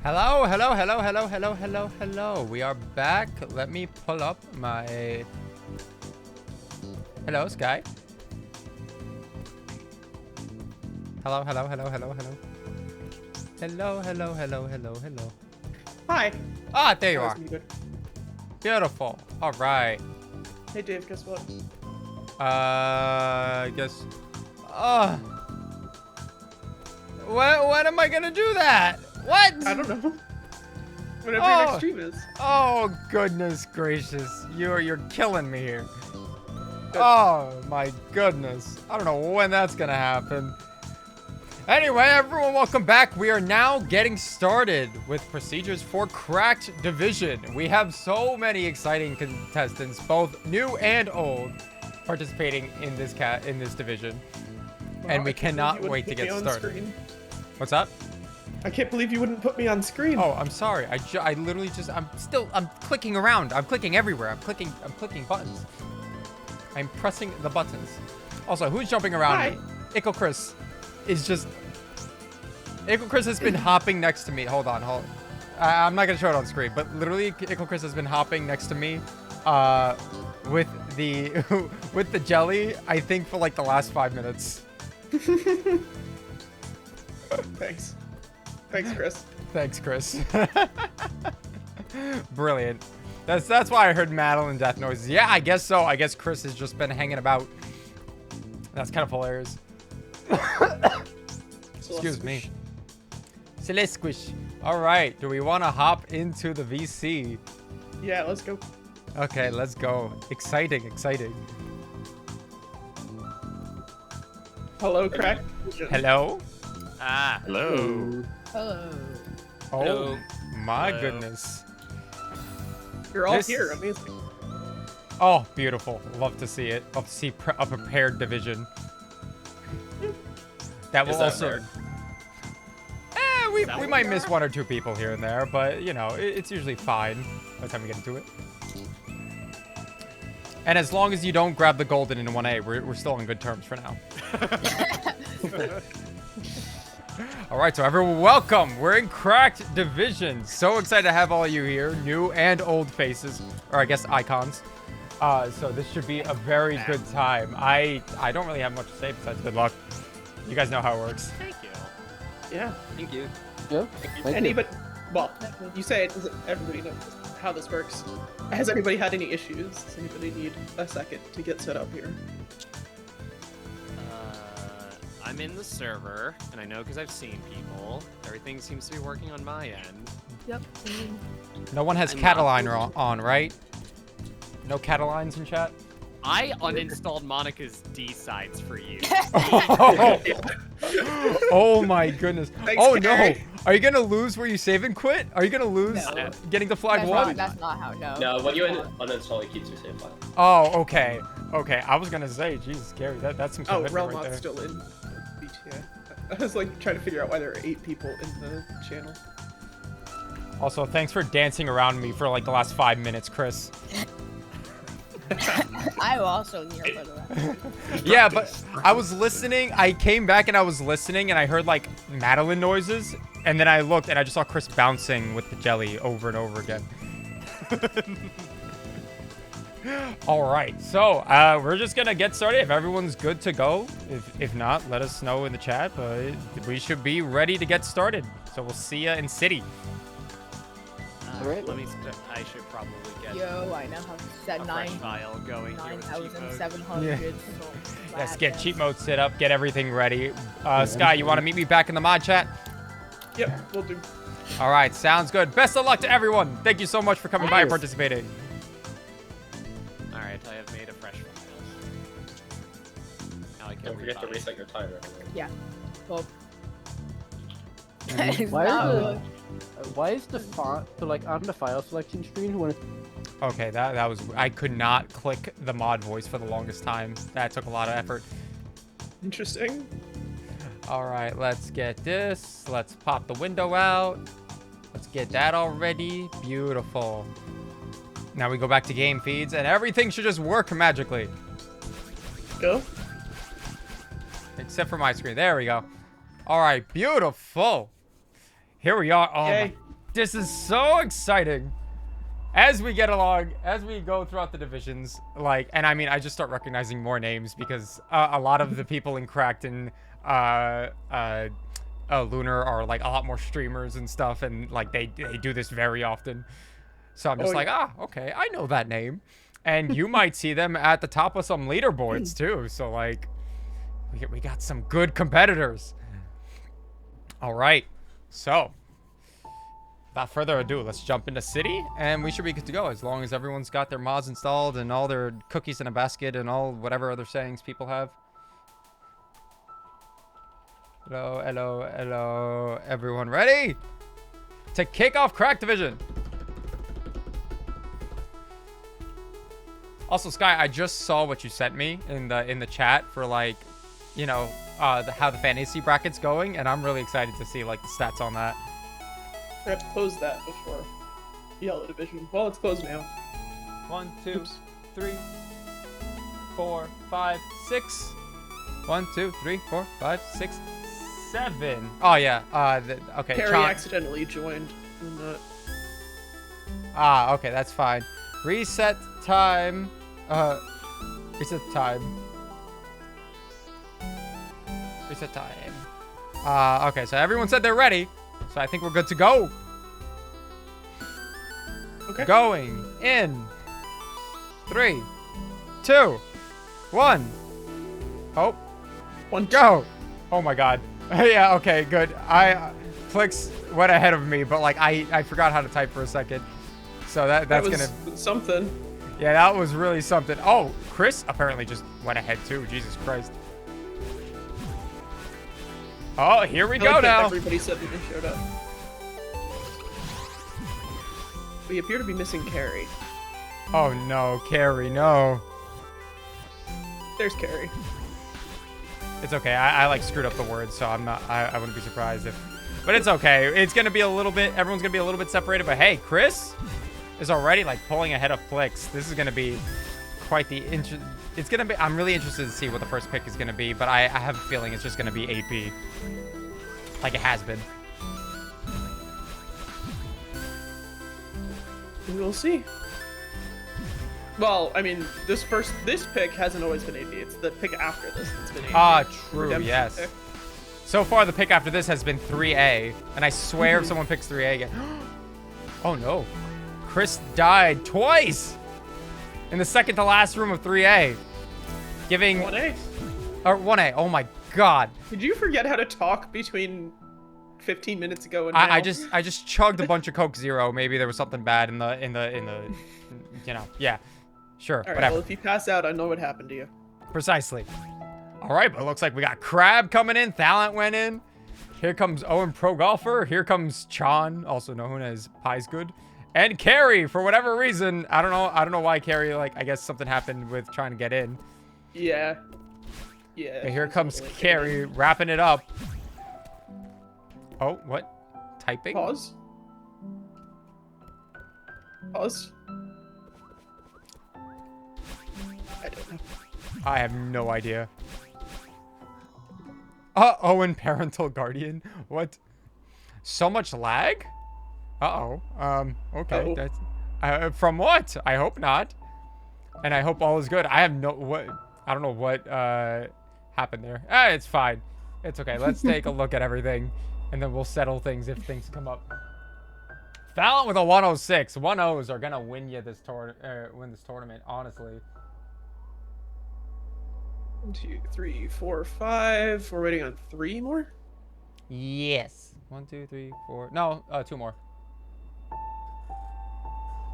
Hello, hello, hello, hello, hello, hello, hello. We are back. Let me pull up my... Hello, Skye. Hello, hello, hello, hello, hello. Hello, hello, hello, hello, hello. Hi. Ah, there you That are. was muted. Beautiful. All right. Hey Dave, guess what? I guess... When am I gonna do that? What? I don't know. Whatever your next stream is. Oh, goodness gracious. You're killing me here. Good. Oh, my goodness. I don't know when that's gonna happen. Anyway, everyone, welcome back. We are now getting started with procedures for Cracked Division. We have so many exciting contestants, both new and old, participating in this division. Wow, And we I can't cannot believe you wait wouldn't to put get me on started. screen. What's up? I can't believe you wouldn't put me on screen. Oh, I'm sorry. I literally just, I'm clicking around. I'm clicking everywhere. I'm clicking buttons. I'm pressing the buttons. Also, who's jumping around Hi. me? Ickle Chris is just, Ickle Chris has been hopping next to me. Hold on. I'm not gonna show it on screen, but literally Ickle Chris has been hopping next to me, with the, with the jelly, I think for like the last 5 minutes. Thanks. Thanks, Chris. Thanks, Chris. Brilliant. That's why I heard Madeline death noises. Yeah, I guess so. I guess Chris has just been hanging about. That's kind of hilarious. Excuse me. Celeste Squish. All right. Do we want to hop into the VC? Yeah, let's go. Okay, let's go. Exciting, exciting. Hello, Crack. Hello? Ah, hello. Hello. Oh, Hello. my Hello. goodness. You're all This- here. Amazing. Oh, beautiful. Love to see it. Love to see a prepared division. That will Is that also... fair? We that what might we miss are? one or two people here and there, but, you know, it's usually fine by the time we get into it. And as long as you don't grab the golden in 1A, we're still on good terms for now. All right, so everyone, welcome. We're in Cracked Division. So excited to have all you here, new and old faces, or I guess icons. So this should be a very good time. I don't really have much to say besides good luck. You guys know how it works. Thank you. Yeah. Thank you. Yeah. Anybody? Well, you say it. Everybody knows how this works. Has anybody had any issues? Does anybody need a second to get set up here? I'm in the server, and I know because I've seen people. Everything seems to be working on my end. Yep. No one has I'm Cataline not- on, right? No Catalines in chat? I uninstalled Monica's D sides for you. Oh my goodness. Thanks, Oh no. Gary. Are you going to lose where you save and quit? Are you going to lose No. getting to flag That's one? not, that's not how. No. No, when you uninstall, it keeps your save file. Oh, okay. Okay. I was going to say, Jesus, Gary, that's some Oh, commitment right Relmot's there. still in BTA. I was like trying to figure out why there are 8 people in the channel. Also, thanks for dancing around me for like the last 5 minutes, Chris. I also hear for the rest. Yeah, but I was listening. I came back and I was listening and I heard like Madeline noises. And then I looked and I just saw Chris bouncing with the jelly over and over again. All right, so we're just gonna get started. If everyone's good to go, if not, let us know in the chat. But we should be ready to get started. So we'll see ya in city. Alright. Let me. I should probably get Yo, I now have that a fresh file going here with cheat mode. 9,700. Let's get cheat mode set up, get everything ready. Skye, you want to meet me back in the mod chat? Yep, we'll do. All right, sounds good. Best of luck to everyone. Thank you so much for coming by and participating. All right, I have made a fresh file. Now I can Don't forget to rebuy. reset your timer. Yeah. Well. Why is the font so like on the file selection screen when it's Okay, that was, I could not click the mod voice for the longest time. That took a lot of effort. Interesting. All right, let's get this. Let's pop the window out. Let's get that all ready. Beautiful. Now we go back to game feeds and everything should just work magically. Go. Except for my screen. There we go. All right, beautiful. Here we are. Oh, Yay. This is so exciting. As we get along, as we go throughout the divisions, like, and I mean, I just start recognizing more names because a lot of the people in Cracked and Lunar are like a lot more streamers and stuff, and like they do this very often. So I'm just okay, I know that name, and you might see them at the top of some leaderboards too. So like, we got some good competitors. All right, so. Without further ado, let's jump into City, and we should be good to go as long as everyone's got their mods installed and all their cookies in a basket and all whatever other sayings people have. Hello, hello, hello. Everyone ready to kick off Crack Division? Also, Skye, I just saw what you sent me in the chat for like, you know, how the fantasy bracket's going, and I'm really excited to see like the stats on that. I have to close that before Yellow Division. Well, it's closed now. 1, 2, Oops. 3, 4, 5, 6. 1, 2, 3, 4, 5, 6, 7. Oh yeah. Okay. Harry accidentally joined in the... Okay, that's fine. Reset time. Reset time. Reset time. Okay, so everyone said they're ready. So I think we're good to go. Okay. Going in 3, 2, 1. Oh. Go. Oh my god. Yeah, okay, good. Plix went ahead of me, but like I forgot how to type for a second. So that's gonna something. Yeah, that was really something. Oh, Chris apparently just went ahead too. Jesus Christ. Oh, here we go now. Everybody suddenly showed up. We appear to be missing Carrie. Oh no, Carrie, no. There's Carrie. It's okay. I like screwed up the words, so I'm not. I wouldn't be surprised if. But it's okay. It's gonna be a little bit. Everyone's gonna be a little bit separated. But hey, Chris is already like pulling ahead of Plix. This is gonna be quite the It's gonna be. I'm really interested to see what the first pick is gonna be. But I have a feeling it's just gonna be AP, like it has been. We'll see. Well, I mean, this pick hasn't always been AP. It's the pick after this that's been AP. Ah, true. Redemption Yes. pick. So far, the pick after this has been 3A, and I swear if someone picks 3A again. Oh no, Chris died twice in the second to last room of 3A, giving 1A. or 1A. Oh my god. Did you forget how to talk between 15 minutes ago and now? I just chugged a bunch of Coke Zero. Maybe there was something bad in the you know, yeah. Sure, All right, whatever. well, if you pass out, I know what happened to you. Precisely. All right, but it looks like we got Crab coming in. Thalent went in. Here comes Owen Pro Golfer. Here comes Chan, also known as Pie's Good. And Carrie, for whatever reason. I don't know why Carrie, like, I guess something happened with trying to get in. Yeah. Yeah. But here comes Really Carrie wrapping it up. Oh, what? Typing? Pause. Pause. I don't know. I have no idea. Owen Parental Guardian? What? So much lag? Uh-oh. Okay. Uh-oh. That's from what? I hope not. And I hope all is good. I don't know what happened there. It's fine. It's okay. Let's take a look at everything and then we'll settle things if things come up. Thalent with a 106. 1-0s are gonna win you this win this tournament, honestly. 1, 2, 3, 4, 5. We're waiting on 3 more? Yes. 1, 2, 3, 4. No, 2 more.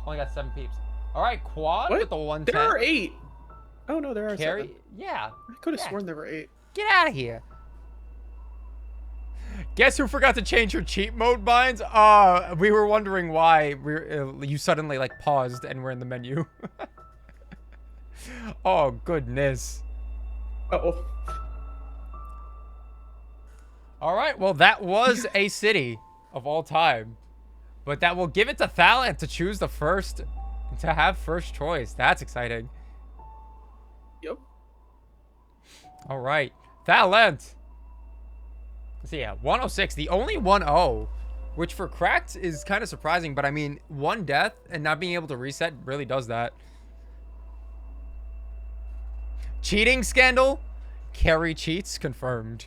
Only got 7 peeps. All right, Quad What? with the 110. There are 8. Oh, no, there are Carrie? 7. Yeah. I could have Yeah. sworn there were 8. Get out of here. Guess who forgot to change your cheat mode binds? We were wondering why you suddenly like paused and we're in the menu. Oh, goodness. Uh-oh. All right, well, that was a city of all time. But that will give it to Thalent to choose the first, to have first choice. That's exciting. Yep. All right, Thalent. So yeah, 106, the only 1-0 which for cracked is kind of surprising, but I mean, one death and not being able to reset really does that. Cheating scandal? Carry cheats confirmed.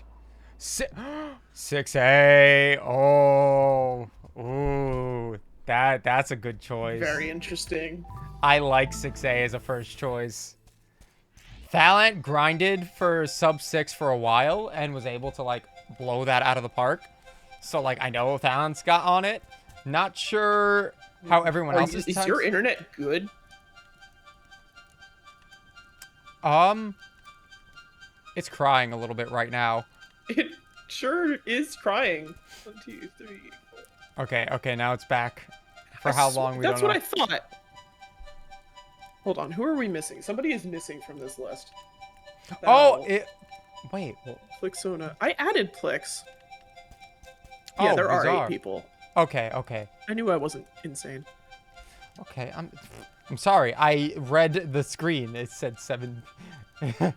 6A. Oh. Ooh. That's a good choice. Very interesting. I like 6A as a first choice. Thalent grinded for sub 6 for a while and was able to like blow that out of the park. So like I know Thalent's got on it. Not sure how everyone else is. Is your internet good? It's crying a little bit right now. It sure is crying. 1, 2, 3, 4. Okay, now it's back. For how long we don't know. That's what I thought. Hold on, who are we missing? Somebody is missing from this list. Oh, wait. Plixona. I added Plix. Oh, Yeah, there are bizarre. 8 people. Okay. I knew I wasn't insane. Okay, I'm sorry. I read the screen. It said 7. All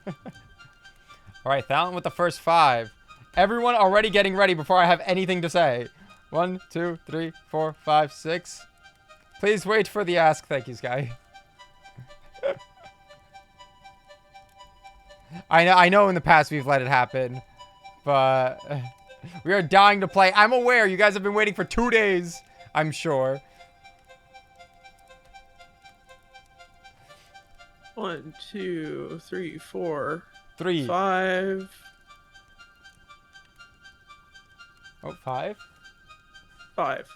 right, Thalent with the first 5. Everyone already getting ready before I have anything to say. 1, 2, 3, 4, 5, 6. Please wait for the ask. Thank you, Skye. I know in the past we've let it happen, but we are dying to play. I'm aware you guys have been waiting for 2 days, I'm sure. 1, 2, 3, 4, 3. 5. Oh, 5? 5.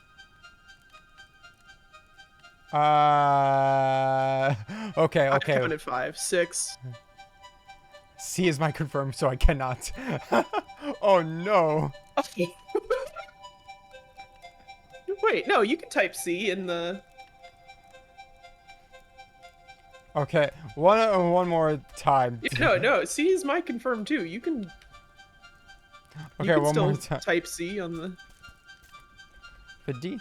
Okay. I counted 5. 6. C is my confirmed, so I cannot. Oh, no. Wait, no, you can type C in the... Okay, one more time. Yeah, no, C is my confirmed too. You can... Okay, one still more time. type C on the... The D.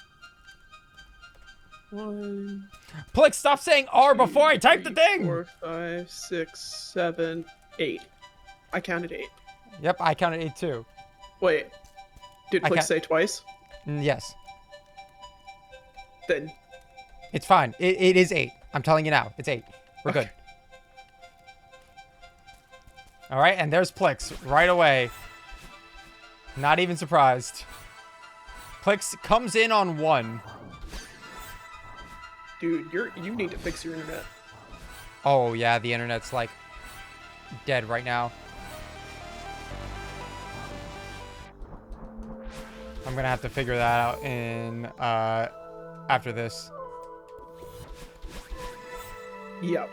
1... Plix, stop saying R before I type the 3, thing! 4, 5, 6, 7, 8. I counted 8. Yep, I counted 8 too. Wait. Did I Plix can't- say twice? Yes. Then... It's fine. It is 8. I'm telling you now. It's 8. We're good. All right, and there's Plix right away. Not even surprised. Plix comes in on 1. Dude, you need to fix your internet. Oh, yeah, the internet's, like, dead right now. I'm gonna have to figure that out in, after this. Yep.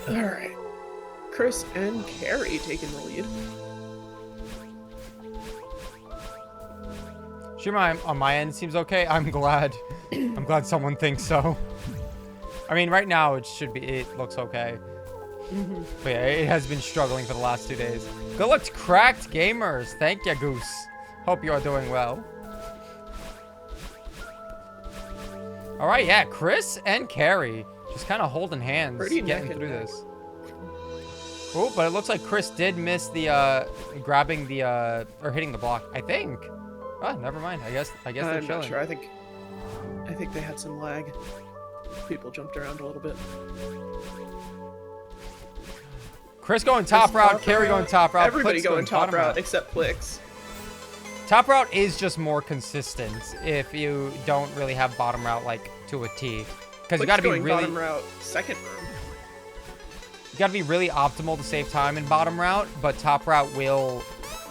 Alright. Chris and Carrie taking the lead. Shima, on my end, seems okay. I'm glad. I'm glad someone thinks so. I mean, right now, it looks okay. But yeah, it has been struggling for the last 2 days. Good luck to Cracked Gamers. Thank you, Goose. Hope you are doing well. All right, yeah, Chris and Carrie just kind of holding hands, Pretty getting neck and through neck. this. Oh, but it looks like Chris did miss the grabbing the or hitting the block. I think. Oh, never mind. I guess they're I'm chilling. not sure. I think they had some lag. People jumped around a little bit. Chris going top route, Top Carrie route. going top route. Everybody Plix going top bottom route except Plix. Top route is just more consistent if you don't really have bottom route like to a T, because you got to be going really bottom route, second room. you got to be really optimal to save time in bottom route, but top route will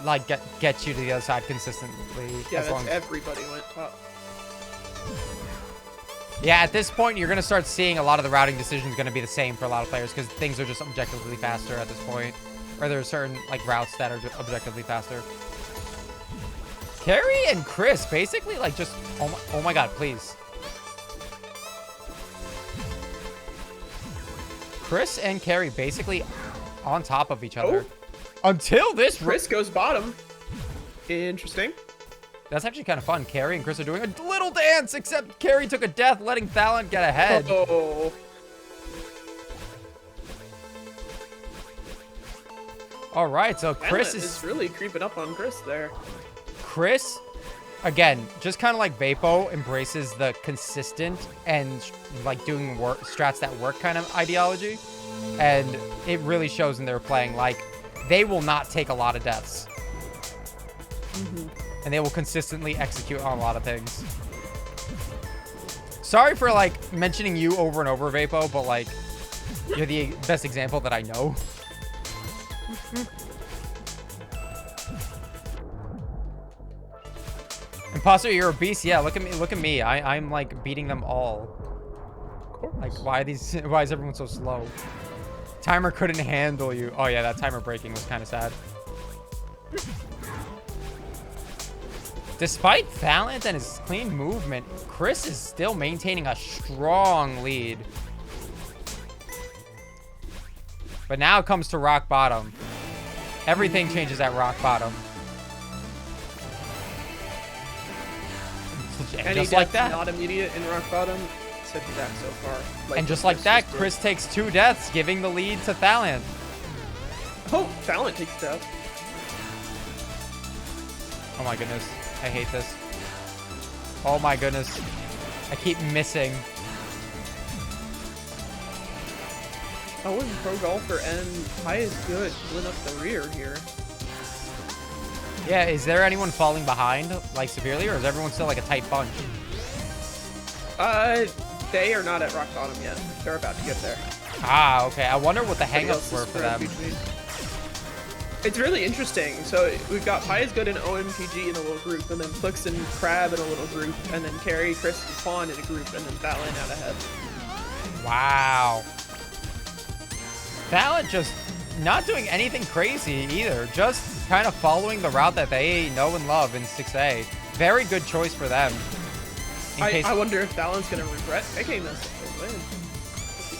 like get you to the other side consistently. Yeah, as long that's as, everybody went top. yeah, at this point you're gonna start seeing a lot of the routing decisions gonna be the same for a lot of players because things are just objectively faster at this point, or there are certain like routes that are just objectively faster. Carrie and Chris basically like just oh my god, please. Chris and Carrie basically on top of each other. Until this... Chris goes bottom. Interesting. That's actually kind of fun. Carrie and Chris are doing a little dance, except Carrie took a death, letting Thalent get ahead. Oh. All right, so Chris is really creeping up on Chris there. Chris, again, just kind of like Vapo, embraces the consistent and like doing work strats that work kind of ideology. And it really shows in their playing. Like, they will not take a lot of deaths. And they will consistently execute on a lot of things. Sorry for, like, mentioning you over and over, Vapo, but, like, you're the best example that I know. Imposter, you're a beast. Yeah, look at me. Look at me. I'm, like, beating them all. Like, why is everyone so slow? Timer couldn't handle you. Oh, yeah, that timer breaking was kind of sad. Despite Valiant and his clean movement, Chris is still maintaining a strong lead. But now it comes to rock bottom. Everything changes at rock bottom. And Any just like that. not immediate in rock bottom. Set you back so far. Like, And just like that, Chris takes 2 deaths, giving the lead to Valiant. Oh, Valiant takes death. Oh my goodness. I hate this. Oh my goodness. I keep missing. Owen, Pro Golfer, and High is good. Went up the rear here. Yeah, is there anyone falling behind, like, severely, or is everyone still, like, a tight bunch? They are not at rock bottom yet. They're about to get there. Ah, okay. I wonder what the Everybody hangups else is were for spread them. between. It's really interesting. So we've got High is good in OMPG in a little group, and then Plix and Crab in a little group, and then Carrie, Chris, and Fawn in a group, and then Valiant out ahead. Wow. Valiant just not doing anything crazy either. Just kind of following the route that they know and love in 6A. Very good choice for them. I wonder if Valiant's going to regret picking this win.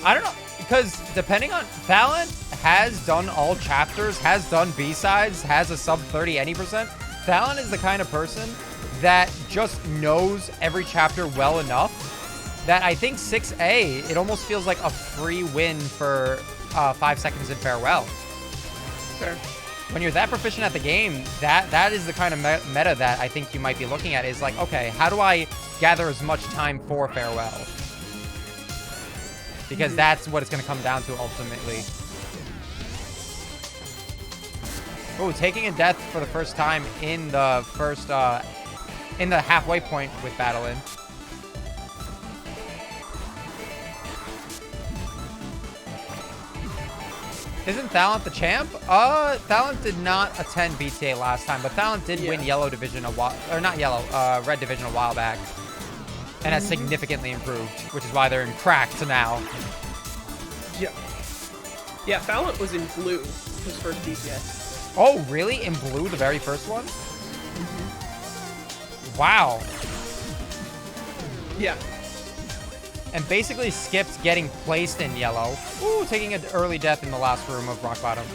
I don't know, because depending on... Valiant has done all chapters, has done B-sides, has a sub 30 any %. Valiant is the kind of person that just knows every chapter well enough that I think 6A, it almost feels like a free win for 5 seconds in farewell. Fair. When you're that proficient at the game, that is the kind of meta that I think you might be looking at, is like, okay, how do I gather as much time for farewell? Because that's what it's going to come down to ultimately. Oh, taking a death for the first time in the first, in the halfway point with Battlin'. Isn't Thalent the champ? Thalent did not attend BTA last time, but Thalent did win Yellow Division a while, or not Yellow, Red Division a while back. And has significantly improved, which is why they're in cracked now. Yeah. Yeah, Valiant was in blue his first BTA. Oh, really? In blue, the very first one? Wow. Yeah. And basically skipped getting placed in yellow. Ooh, taking an early death in the last room of rock bottom.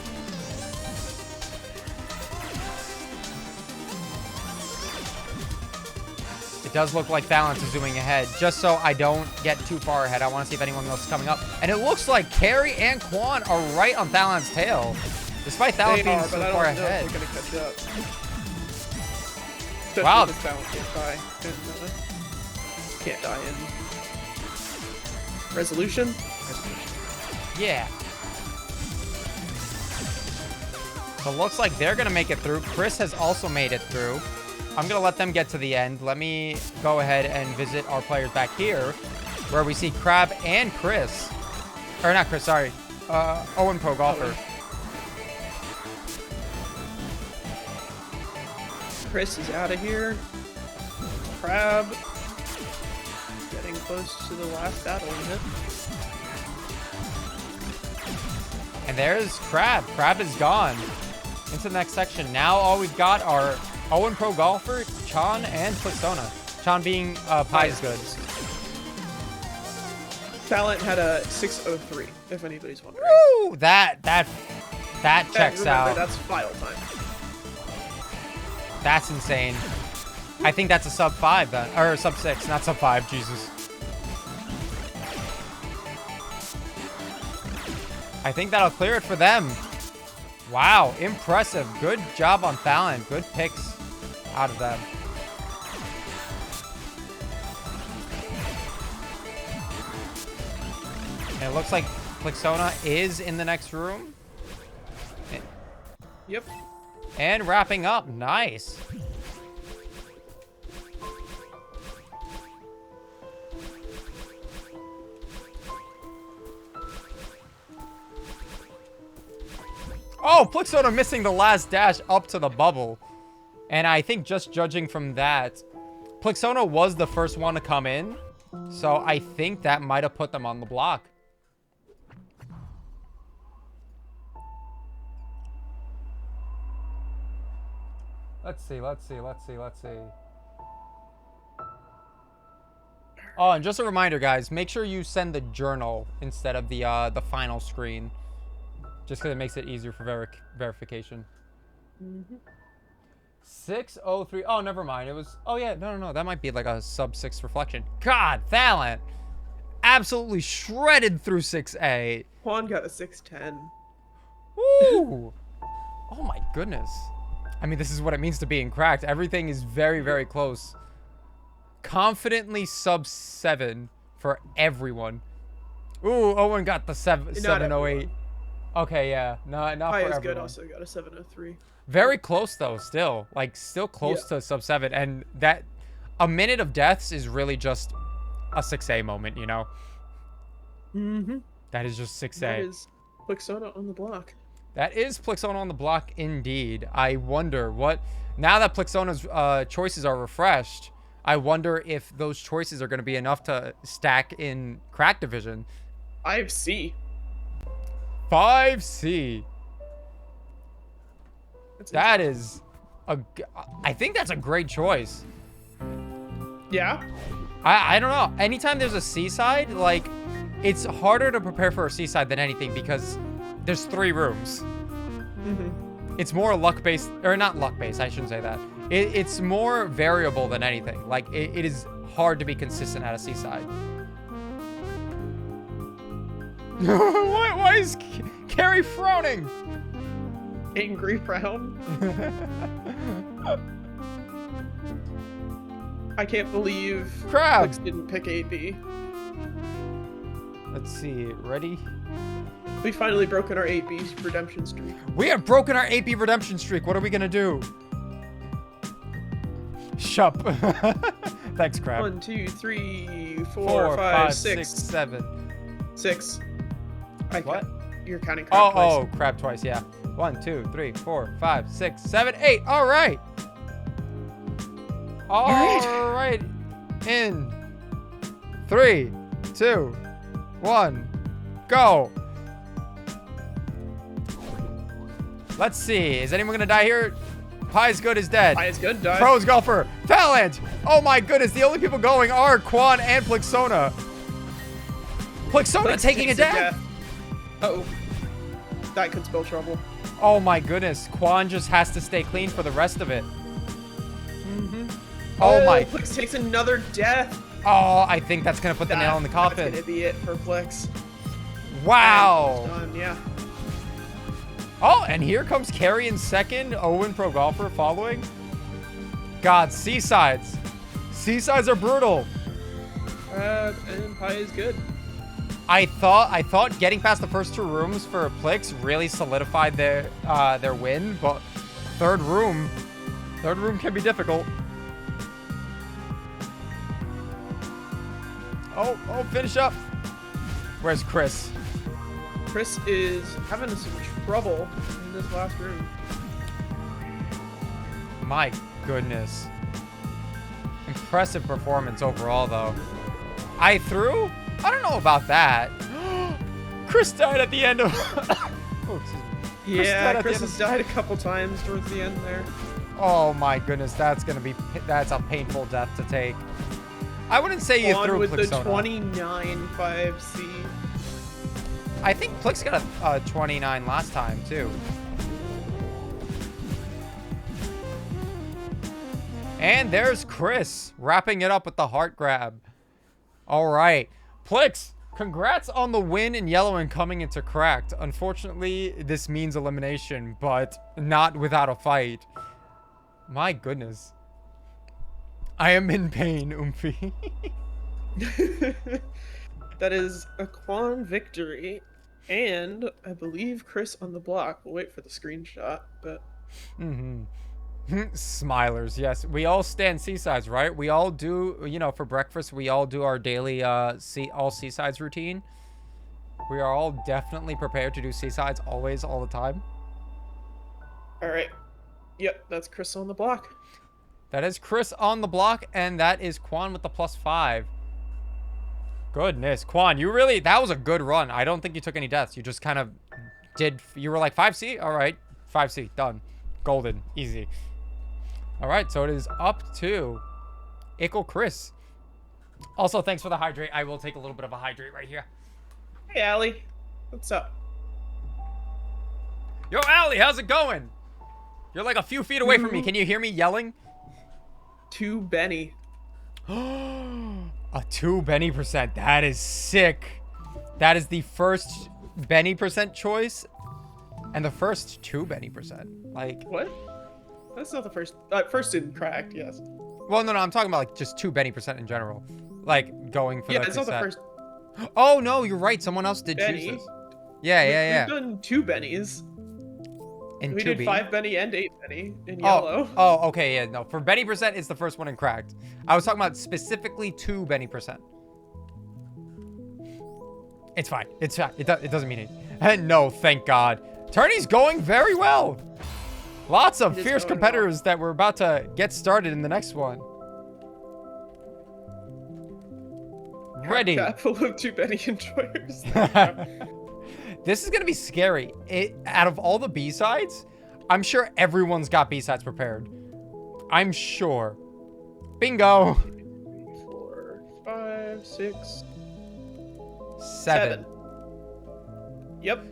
It does look like Balance is zooming ahead. Just so I don't get too far ahead, I want to see if anyone else is coming up. And it looks like Carrie and Quan are right on Balance's tail. Despite Balance being so far ahead. They're gonna catch up. Especially Wow. this Balance can't die. Can't die in resolution. Yeah. So it looks like they're going to make it through. Chris has also made it through. I'm going to let them get to the end. Let me go ahead and visit our players back here, where we see Crab and Chris. Or not Chris, sorry. Owen Pro Golfer. Chris is out of here. Crab getting close to the last battle limit. And there's Crab. Crab is gone. Into the next section. Now all we've got are Owen Pro Golfer, Chan, and Plixona. Chan being Pie's goods. Valiant had a 603, if anybody's wondering. Woo! That checks Remember, out. that's file time. That's insane. I think that's a sub 5 then. Or sub 6, not sub 5, Jesus. I think that'll clear it for them. Wow, impressive. Good job on Fallon. Good picks. out of them. And it looks like Plixona is in the next room. Yep. And wrapping up. Nice. Oh, Plixona missing the last dash up to the bubble. And I think just judging from that, Plixona was the first one to come in. So I think that might have put them on the block. Let's see. Oh, and just a reminder, guys, make sure you send the journal instead of the final screen. Just because it makes it easier for verification. 6:03. Oh, never mind. It was... Oh, yeah. No. That might be like a sub-6 reflection. God, Thalent. Absolutely shredded through 6A. Juan got a 610. Woo! Oh, my goodness. I mean, this is what it means to being cracked. Everything is very, very close. Confidently sub-7 for everyone. Ooh, Owen got the 708. Okay, yeah. Not for High is everyone. good also got a 703. Very close, though, still. Like, still close to sub-7. And that... A minute of deaths is really just a 6A moment, you know? That is just 6A. That is Plixona on the block. That is Plixona on the block, indeed. I wonder what... Now that Plixona's choices are refreshed, I wonder if those choices are going to be enough to stack in Crack Division. 5C. 5C. That's is... I think that's a great choice. Yeah? I don't know. Anytime there's a seaside, like, it's harder to prepare for a seaside than anything because there's 3 rooms. It's more luck-based, or not luck-based, I shouldn't say that. It's more variable than anything. Like, it is hard to be consistent at a seaside. Why is Carrie frowning? Angry frown. I can't believe Crab. Plix didn't pick AP. Let's see. Ready? We finally broken our AP redemption streak. We have broken our AP redemption streak. What are we gonna do? Shup. Thanks, Crab. 1, 2, 3, 4, 4, 5, 6, 7. 6. What? You're counting crab twice. Oh, crab twice, yeah. 1, 2, 3, 4, 5, 6, 7, 8. All right. All right. In 3, 2, 1, go. Let's see. Is anyone gonna die here? Pie's good is dead. Pie is good, die. Pros golfer. Talent. Oh my goodness. The only people going are Quan and Plixona. Plixona That taking a takes death. Uh-oh. That could spell trouble. Oh my goodness. Quan just has to stay clean for the rest of it. Oh my. Plix takes another death. Oh, I think that's going to put the nail in the coffin. That's going to be it for Plix. Wow. Done, yeah. Oh, and here comes Carrie in second. Owen Pro Golfer following. God, Seasides. Seasides are brutal. And Pie is good. I thought getting past the first 2 rooms for Plix really solidified their win, but third room can be difficult. Oh, finish up. Where's Chris? Chris is having some trouble in this last room. My goodness. Impressive performance overall, though. I don't know about that. Chris died at the end of... oh, excuse me. Yeah, Chris has died a couple times towards the end there. Oh my goodness, that's a painful death to take. I wouldn't say you threw with Plixona. the 29 5C. I think Plix got a 29 last time, too. And there's Chris, wrapping it up with the heart grab. All right. Plix, congrats on the win in yellow and coming into cracked. Unfortunately, this means elimination, but not without a fight. My goodness. I am in pain, Oomphy. That is a Quan victory, and I believe Chris on the block. We'll wait for the screenshot, but Smilers, yes. We all stand seasides, right? We all do, you know, for breakfast, we all do our daily all seasides routine. We are all definitely prepared to do seasides always, all the time. all right. Yep, that's Chris on the block. That is Chris on the block, and that is Quan with the +5. Goodness, Quan, that was a good run. I don't think you took any deaths. You just kind of you were like 5C? All right, 5C, done. Golden, easy. All right, so it is up to Ickle Chris. Also, thanks for the hydrate. I will take a little bit of a hydrate right here. Hey, Allie. What's up? Yo, Allie, how's it going? You're like a few feet away from me. Can you hear me yelling? 2 Benny. A 2 Benny percent. That is sick. That is the first Benny percent choice and the first 2 Benny percent. Like, What? That's not the first. First in cracked, yes. well, no, I'm talking about like just 2 Benny percent in general. Like going for Yeah, the it's not the cassette. first Oh no, you're right. Someone else did Benny. choose this. Yeah. We've done 2 Bennies. And We 2 did 5 Benny and 8 Benny in Oh, yellow. oh, okay, yeah, no. For Benny percent, it's the first one in cracked. I was talking about specifically 2 Benny percent. It's fine. It's fine. It doesn't mean anything. No, thank God. Tourney's going very well. Lots of It is fierce going competitors that we're about to get started in the next one. Ready. Cap full of 2 Benny enjoyers. This is going to be scary. Out of all the B-sides, I'm sure everyone's got B-sides prepared. I'm sure. Bingo. 4, 5, 6, 7. Yep.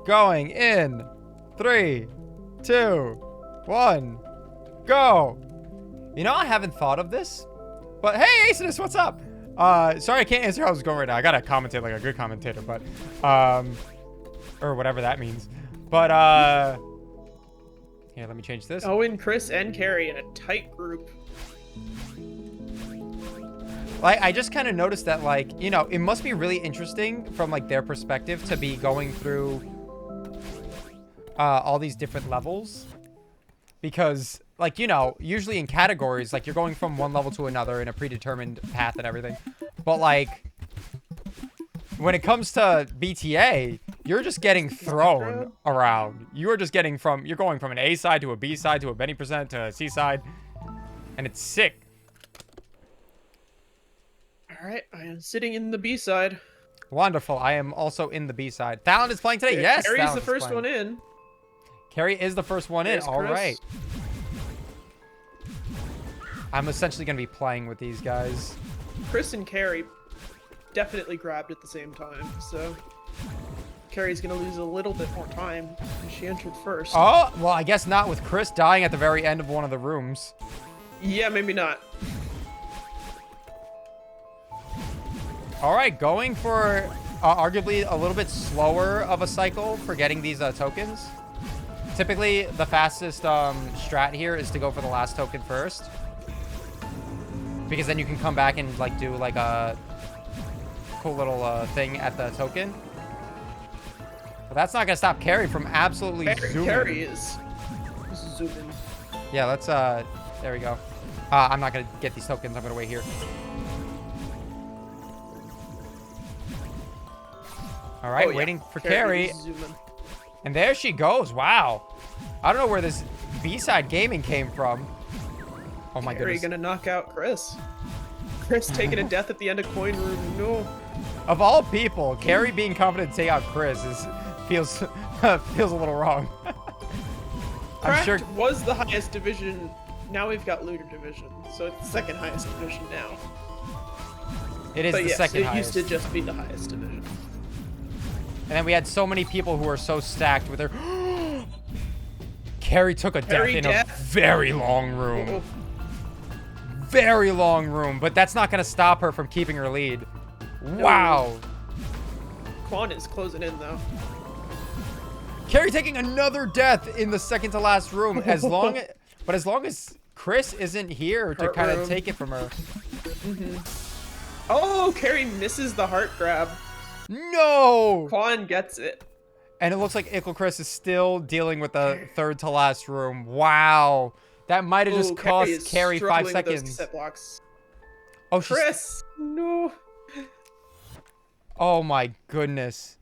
Going in 3, 2, 1, go. You know, I haven't thought of this, but hey, Acidus, what's up? Sorry, I can't answer how I was going right now. I gotta commentate like a good commentator, but or whatever that means. But here, let me change this. Owen, Chris, and Carrie in a tight group. Like, I just kind of noticed that, like, you know, it must be really interesting from like their perspective to be going through all these different levels, because like, you know, usually in categories, like, you're going from one level to another in a predetermined path and everything, but like when it comes to BTA, you're just getting thrown around. You're going from an A side to a B side to a Benny percent to a C side, and it's sick. All right, I am sitting in the B side. Wonderful. I am also in the B side. Thalen is playing today. Yes, Carrie's Thalen the is first playing. one in. Carrie is the first one in. There's All Chris. right. I'm essentially going to be playing with these guys. Chris and Carrie definitely grabbed at the same time, so Carrie's gonna lose a little bit more time because she entered first. Oh, well, I guess not with Chris dying at the very end of one of the rooms. Yeah, maybe not. All right, going for arguably a little bit slower of a cycle for getting these tokens. Typically, the fastest strat here is to go for the last token first, because then you can come back and like do like a cool little thing at the token. But that's not gonna stop Carrie from absolutely zooming. Carrie is zooming. Yeah, let's there we go. I'm not gonna get these tokens. I'm gonna wait here. All right, Oh, yeah. waiting for Carrie. is zooming. And there she goes. Wow. I don't know where this B-side gaming came from. Oh my Carrie goodness. gonna knock out Chris. Chris taking a death at the end of coin room. No. Of all people, Carrie being confident to take out Chris feels feels a little wrong. I'm Cracked sure. was the highest division. Now we've got looter division, so it's the second highest division now. It is But the yes, second it highest. used to just be the highest division. And then we had so many people who were so stacked with their. Carrie took a death Carrie in death. a very long room. Oh, Very long room, but that's not going to stop her from keeping her lead. Wow. Quan is closing in though. Carrie taking another death in the second to last room. As long as Chris isn't here to Heart kind of room. take it from her. Oh, Carrie misses the heart grab. No! Quan gets it. And it looks like Ickle Chris is still dealing with the third to last room. Wow. That might have just Ooh, Carrie is cost Carrie 5 struggling with those seconds. cassette blocks. Oh, she's... Chris, no. Oh my goodness.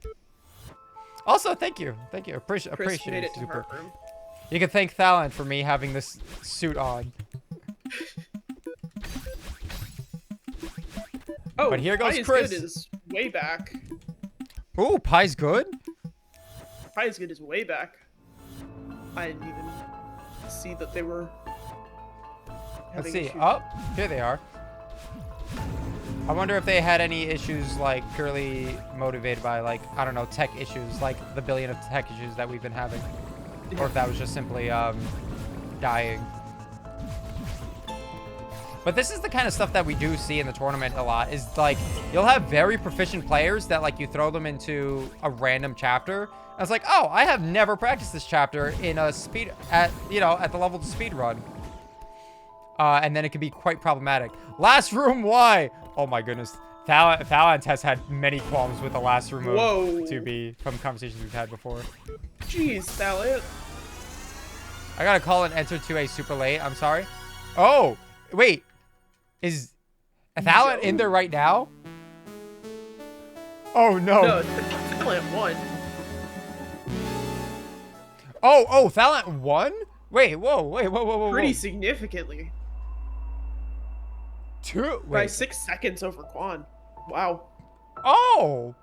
Also, thank you. Thank you. Chris Appreciate made it. it to Super. heart room. You can thank Thalen for me having this suit on. Oh, But here goes Pie is Chris. Good is way back. Ooh, pie's good? Pie is Good is way back. I didn't even see that they were Let's having see. issues. Oh, here they are. I wonder if they had any issues, like, purely motivated by, like, I don't know, tech issues, like the billion of tech issues that we've been having. Or if that was just simply, dying. But this is the kind of stuff that we do see in the tournament a lot, is, like, you'll have very proficient players that, like, you throw them into a random chapter, and it's like, oh, I have never practiced this chapter in a speed, at the level to speed run. And then it can be quite problematic. Last room, why? Oh my goodness. Thalen has had many qualms with the last room of Whoa. 2B from conversations we've had before. Jeez, Thalia. I gotta call and enter 2A super late. I'm sorry. Oh, wait. Is Thalen in there right now? Oh, no. No, Thalia won. Oh, Thalen won? Wait, whoa. Pretty significantly. Two. By Wait. 6 seconds over Quan. Wow. Oh,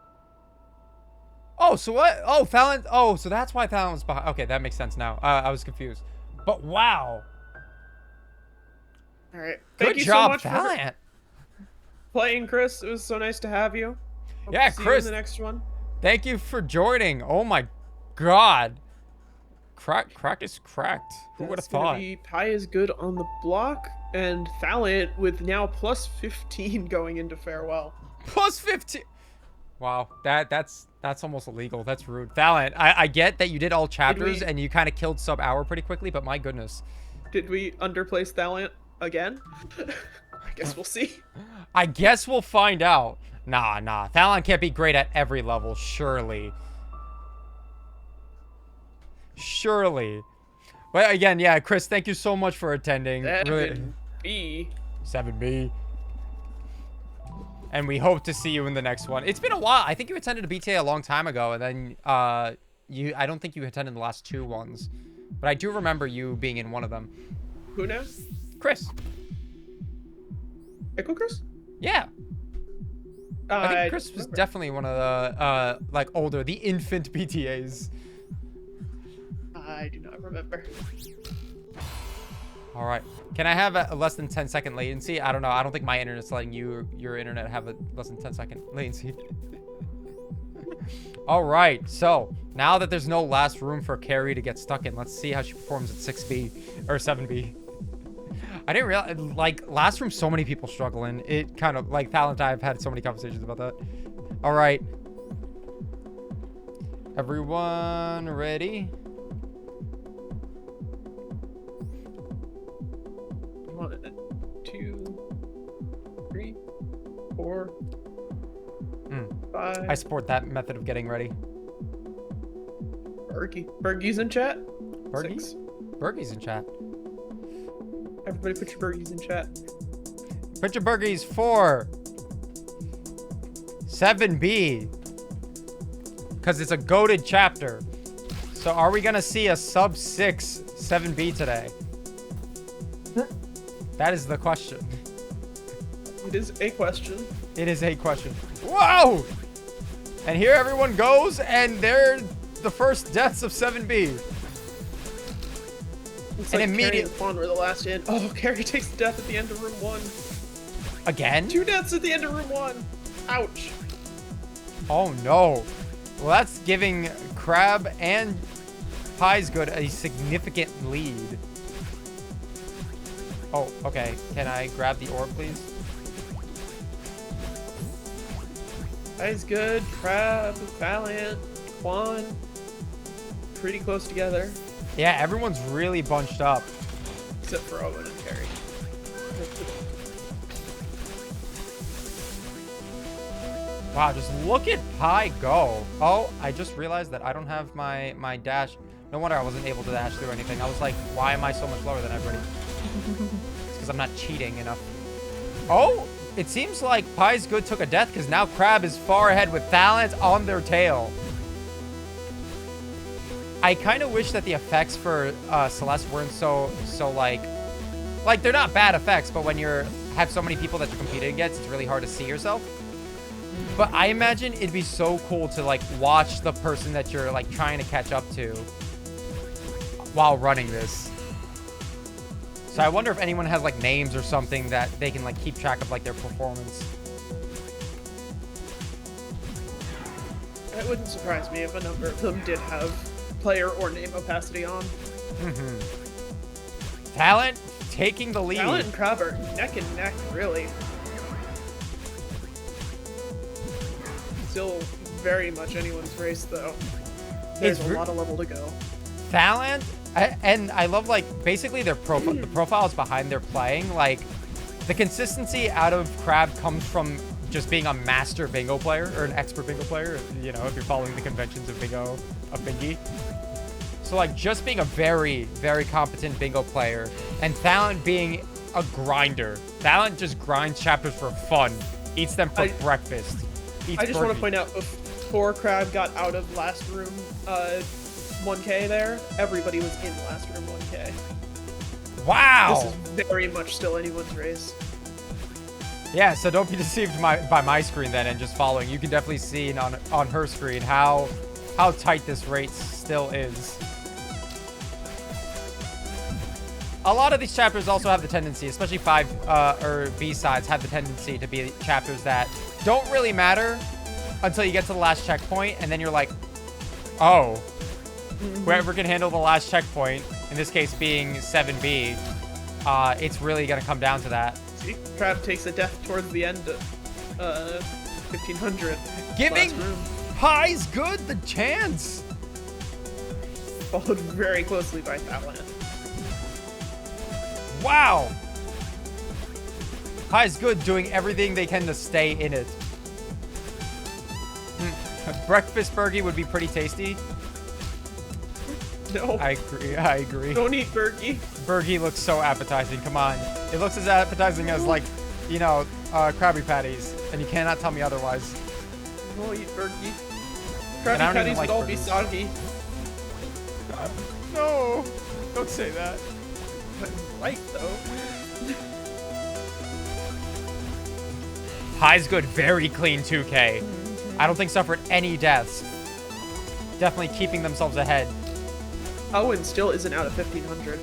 so what? Oh, Thalen. Oh, so that's why Thalen was behind. Okay, that makes sense now. I was confused. But wow. All right. Good Thank you job, so much for Thalen. playing, Chris. It was so nice to have you. Hope Yeah, to see Chris. You in the next one. Thank you for joining. Oh my god. Crack is cracked. Who would have That's gonna thought? be Pie is Good on the block, and Thalant with now plus 15 going into farewell. Plus 15. Wow, that's almost illegal. That's rude. Thalen, I get that you did all chapters and you kind of killed sub-hour pretty quickly, but my goodness. Did we underplace Thalant again? I guess we'll see. I guess we'll find out. Nah. Thalen can't be great at every level, surely. But again, yeah, Chris, thank you so much for attending. Really. 7B. And we hope to see you in the next one. It's been a while. I think you attended a BTA a long time ago, and then I don't think you attended the last 2 ones. But I do remember you being in one of them. Who now? Chris. Echo Chris? Yeah. I think Chris was remember. definitely one of the like older, the infant BTAs. I do not remember. All right. Can I have a less than 10-second latency? I don't know. I don't think my internet's letting your internet have a less than 10-second latency. All right. So now that there's no last room for Carrie to get stuck in, let's see how she performs at 6B or 7B. I didn't realize, like, last room, so many people struggling. It kind of, like, Thalen and I have had so many conversations about that. All right. Everyone ready? 1, 2, 3, 4, 5. I support that method of getting ready. Bergie's in chat. Bergie? 6. Bergie's in chat. Everybody put your Bergies in chat. Put your Bergies for 7B. Because it's a goated chapter. So are we going to see a sub 6 7B today? That is the question. It is a question. It is a question. Whoa! And here everyone goes, and they're the first deaths of 7B. Looks And like immediate- Carrie and Fawn were the last in. Oh, Carrie takes the death at the end of room 1. Again? 2 deaths at the end of room 1. Ouch. Oh no. Well, that's giving Crab and Pie's Good a significant lead. Oh, okay. Can I grab the orb, please? Pie's Good, Crab, Valiant, Quan. Pretty close together. Yeah, everyone's really bunched up. Except for Owen and Wow, just look at Pi go. Oh, I just realized that I don't have my dash. No wonder I wasn't able to dash through anything. I was like, why am I so much lower than everybody? It's because I'm not cheating enough. Oh, it seems like Pi's Good took a death because now Crab is far ahead with Thalent on their tail. I kind of wish that the effects for Celeste weren't so like they're not bad effects, but when you're have so many people that you're competing against, it's really hard to see yourself. But I imagine it'd be so cool to like watch the person that you're like trying to catch up to while running this. So I wonder if anyone has like names or something that they can like keep track of like their performance. It wouldn't surprise me if a number of them did have player or name opacity on. Thalent taking the lead. Thalent and Crab are neck and neck, really. Still very much anyone's race, though. There's a lot of level to go. Thalent, and I love like basically their profile, the profiles behind their playing. Like the consistency out of Crab comes from just being a master bingo player or an expert bingo player. You know, if you're following the conventions of bingo, of bingy. So like just being a very, very competent bingo player, and Thalent being a grinder. Thalent just grinds chapters for fun, eats them for breakfast. I just want to point out, before Crab got out of last room 1K there, everybody was in last room 1K. Wow! This is very much still anyone's race. Yeah, so don't be deceived by my screen then and just following. You can definitely see on her screen how tight this race still is. A lot of these chapters also have the tendency, especially 5 or B-sides, have the tendency to be chapters that don't really matter until you get to the last checkpoint, and then you're like, oh, whoever can handle the last checkpoint, in this case being 7B, it's really going to come down to that. See, Crab takes a death towards the end of 1500. Giving Pi's Good the chance. Followed very closely by Thalent. Wow. Pi's Good doing everything they can to stay in it. Breakfast burgie would be pretty tasty. No. I agree. Don't eat burgie. Burgie looks so appetizing. Come on. It looks as appetizing as, like, you know, Krabby Patties. And you cannot tell me otherwise. Don't eat burgie. Krabby Patties would all be soggy. No. Don't say that. Right, though. Pi's Good, very clean 2K. I don't think suffered any deaths. Definitely keeping themselves ahead. Owen still isn't out of 1500.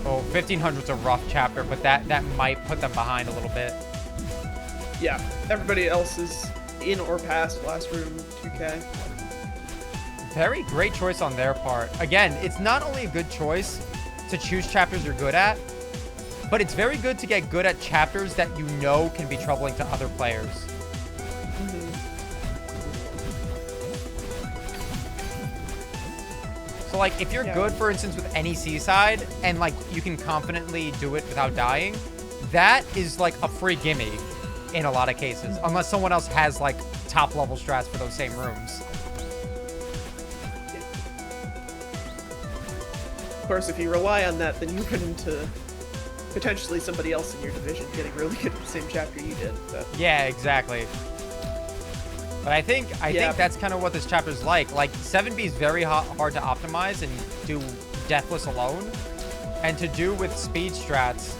Oh, 1500's a rough chapter, but that might put them behind a little bit. Yeah, everybody else is in or past last room 2K. Very great choice on their part. Again, it's not only a good choice to choose chapters you're good at, but it's very good to get good at chapters that you know can be troubling to other players. So, like, if you're good, for instance, with any seaside, and, like, you can confidently do it without dying, that is, like, a free gimme in a lot of cases. Unless someone else has, like, top-level strats for those same rooms. Of course, if you rely on that, then you run into potentially somebody else in your division getting really good at the same chapter you did. So. Yeah, exactly. But I think that's kind of what this chapter is like. Like, 7B is very hard to optimize and do deathless alone. And to do with speed strats,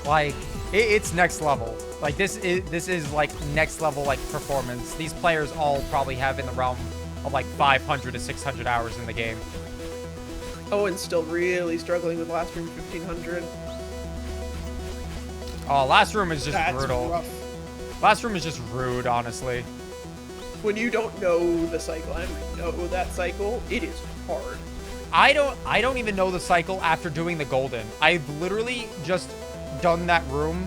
like, it's next level. Like, this is like next level, like, performance. These players all probably have in the realm of like 500 to 600 hours in the game. Owen's still really struggling with last room 1500. Oh, last room is just brutal. Rough. Last room is just rude, honestly. When you don't know the cycle and know that cycle, it is hard. I don't even know the cycle after doing the golden. I've literally just done that room,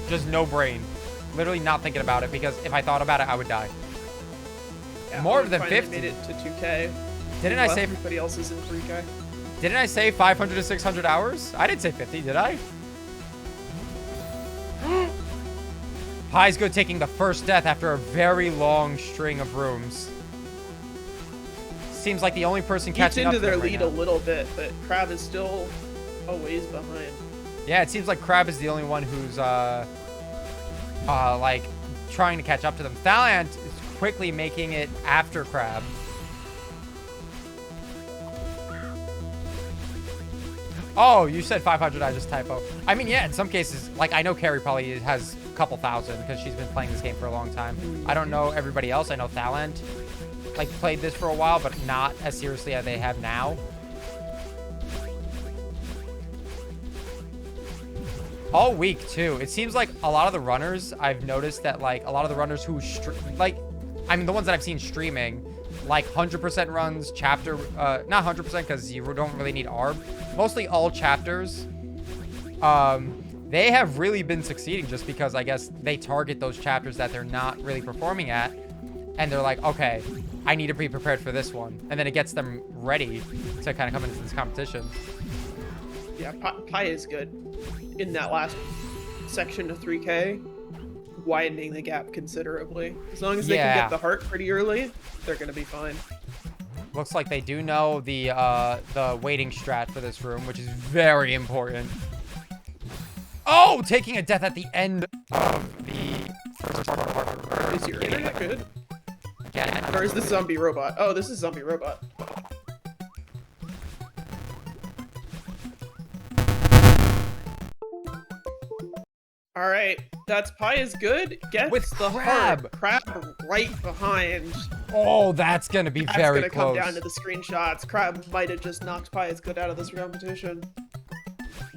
just no brain. Literally not thinking about it, because if I thought about it, I would die. Yeah, More Owen than finally 50. made it to 2K. Didn't I say everybody else is in 3K? Didn't I say 500 to 600 hours? I didn't say 50, did I? Pie's Good taking the first death after a very long string of rooms. Seems like the only person Eats catching up into to their them right lead now. a little bit, but Crab is still a ways behind. Yeah, it seems like Crab is the only one who's like trying to catch up to them. Thaliant is quickly making it after Crab. Oh, you said 500, I just typo. I mean, yeah, in some cases, like, I know Carrie probably has a couple thousand because she's been playing this game for a long time. I don't know everybody else. I know Thaliant, like, played this for a while, but not as seriously as they have now. All week, too. It seems like a lot of the runners, I've noticed that, like, a lot of the runners who, like, I mean, the ones that I've seen streaming, like 100% runs, chapter, not 100% because you don't really need ARB. Mostly all chapters. They have really been succeeding just because I guess they target those chapters that they're not really performing at. And they're like, okay, I need to be prepared for this one. And then it gets them ready to kind of come into this competition. Yeah, Pie is good in that last section of 3K, widening the gap considerably. As long as they can Yeah. get the heart pretty early, they're gonna be fine. Looks like they do know the waiting strat for this room, which is very important. Oh, taking a death at the end of the first part. Is your internet good? Yeah. Or is this zombie robot? Oh, this is zombie robot. All right, that's Pie is good. Gets With the Crab. heart. Crab right behind. Oh, that's gonna be That's very gonna close. come down to the screenshots. Crab might have just knocked Pie is good out of this competition.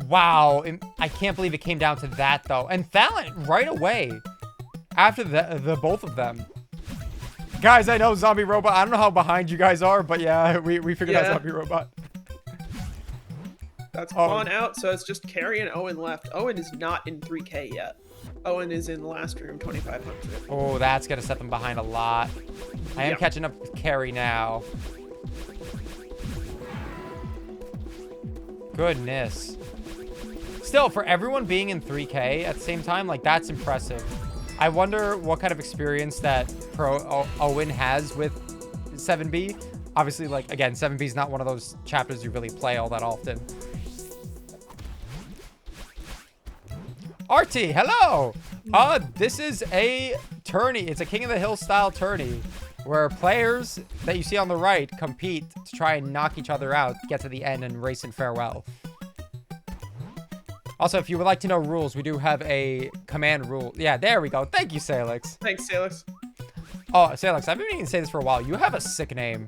Wow, I can't believe it came down to that though. And Thaliant right away after the both of them. Guys, I know Zombie Robot. I don't know how behind you guys are, but yeah, we figured out Yeah. Zombie Robot. That's Oh. Quan out, so it's just Carrie and Owen left. Owen is not in 3K yet. Owen is in last room 2500. Oh, that's gonna set them behind a lot. I am Yeah. catching up with Carrie now. Goodness. Still, for everyone being in 3K at the same time, like, that's impressive. I wonder what kind of experience that Owen has with 7B. Obviously, like, again, 7B is not one of those chapters you really play all that often. RT, hello! This is a tourney. It's a King of the Hill style tourney where players that you see on the right compete to try and knock each other out, get to the end, and race and farewell. Also, if you would like to know rules, we do have a command rule. Yeah, there we go. Thank you, Salix. Thanks, Salix. Oh, Salix, I've been meaning to say this for a while. You have a sick name.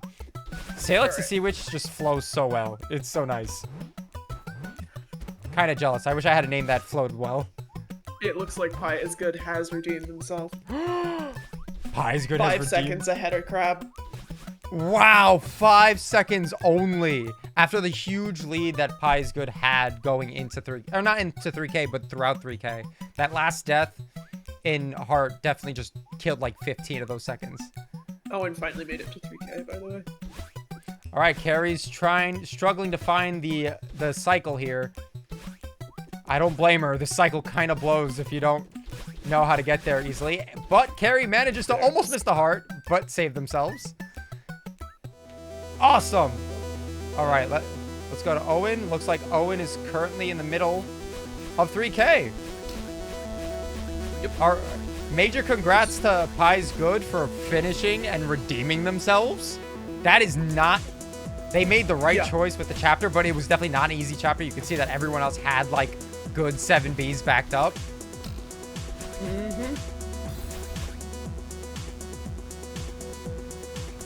Salix the Alright. Sea Witch just flows so well. It's so nice. Kind of jealous. I wish I had a name that flowed well. It looks like Pie is good has redeemed himself. Pie's good. 5 seconds ahead of Crab. Wow, 5 seconds only after the huge lead that Pie's Good had going into or not into 3K, but throughout 3K. That last death in Heart definitely just killed like 15 of those seconds. Owen finally made it to 3K, by the way. All right, Carrie's struggling to find the cycle here. I don't blame her. The cycle kind of blows if you don't know how to get there easily. But Carrie manages to almost miss the heart, but save themselves. Awesome. All right, let's go to Owen. Looks like Owen is currently in the middle of 3K. Yep. Our major congrats to Pie's Good for finishing and redeeming themselves. That is not... They made the right choice with the chapter, but it was definitely not an easy chapter. You can see that everyone else had, like, good 7Bs backed up.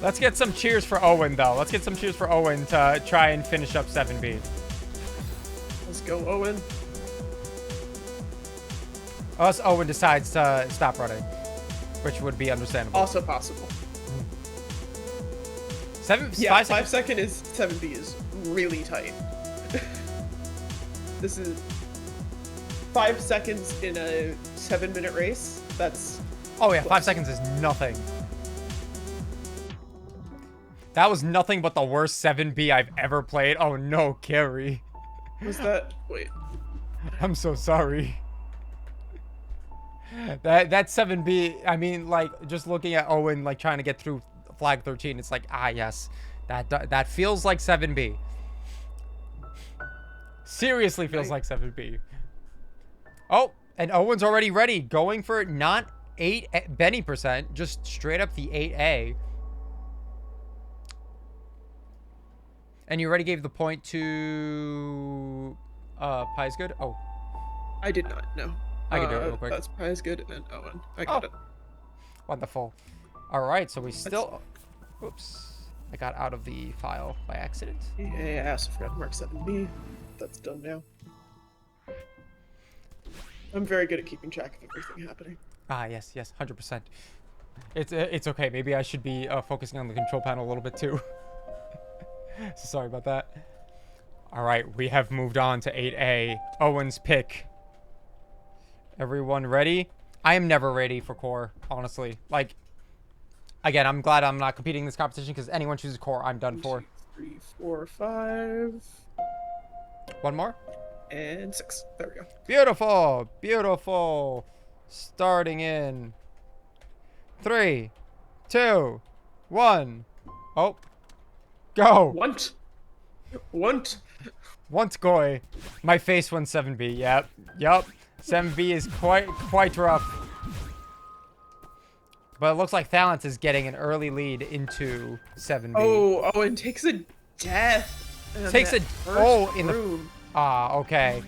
Let's get some cheers for Owen, though. Let's get some cheers for Owen to try and finish up 7B. Let's go, Owen. Unless Owen decides to stop running, which would be understandable. Also possible. 5 Yeah, seconds. 5 second is 7B is really tight. This is 5 seconds in a 7-minute race. That's Oh yeah, 5 seconds is nothing. That was nothing but the worst 7B I've ever played. Oh no, Carrie. was that. Wait. I'm so sorry. That 7B, I mean, like, just looking at Owen, like, trying to get through flag 13, it's like, ah, yes. That feels like 7B. Seriously feels like 7B. Oh, and Owen's already ready. Going for not 8 Benny %, just straight up the 8A. And you already gave the point to Pie's Good? Oh. I did not, no. I can do it real quick. That's Pie's Good and Owen. I got it. Wonderful. All right, so we still... Oops. I got out of the file by accident. Yeah, I also forgot to mark 7B. That's done now. I'm very good at keeping track of everything happening. Ah, yes, 100%. It's okay. Maybe I should be focusing on the control panel a little bit too. So sorry about that. All right, we have moved on to 8A. Owen's pick. Everyone ready? I am never ready for core, honestly. Like, again, I'm glad I'm not competing in this competition because anyone chooses core, I'm done for. 1, 2, 3, 4, 5. One more? And 6. There we go. Beautiful, beautiful. Starting in 3, 2, 1. Oh, go. Want. Once Goy. My face went 7B. Yep. 7B is quite rough. But it looks like Thalent is getting an early lead into 7B. Oh, Owen takes a death. Takes a in the room. okay.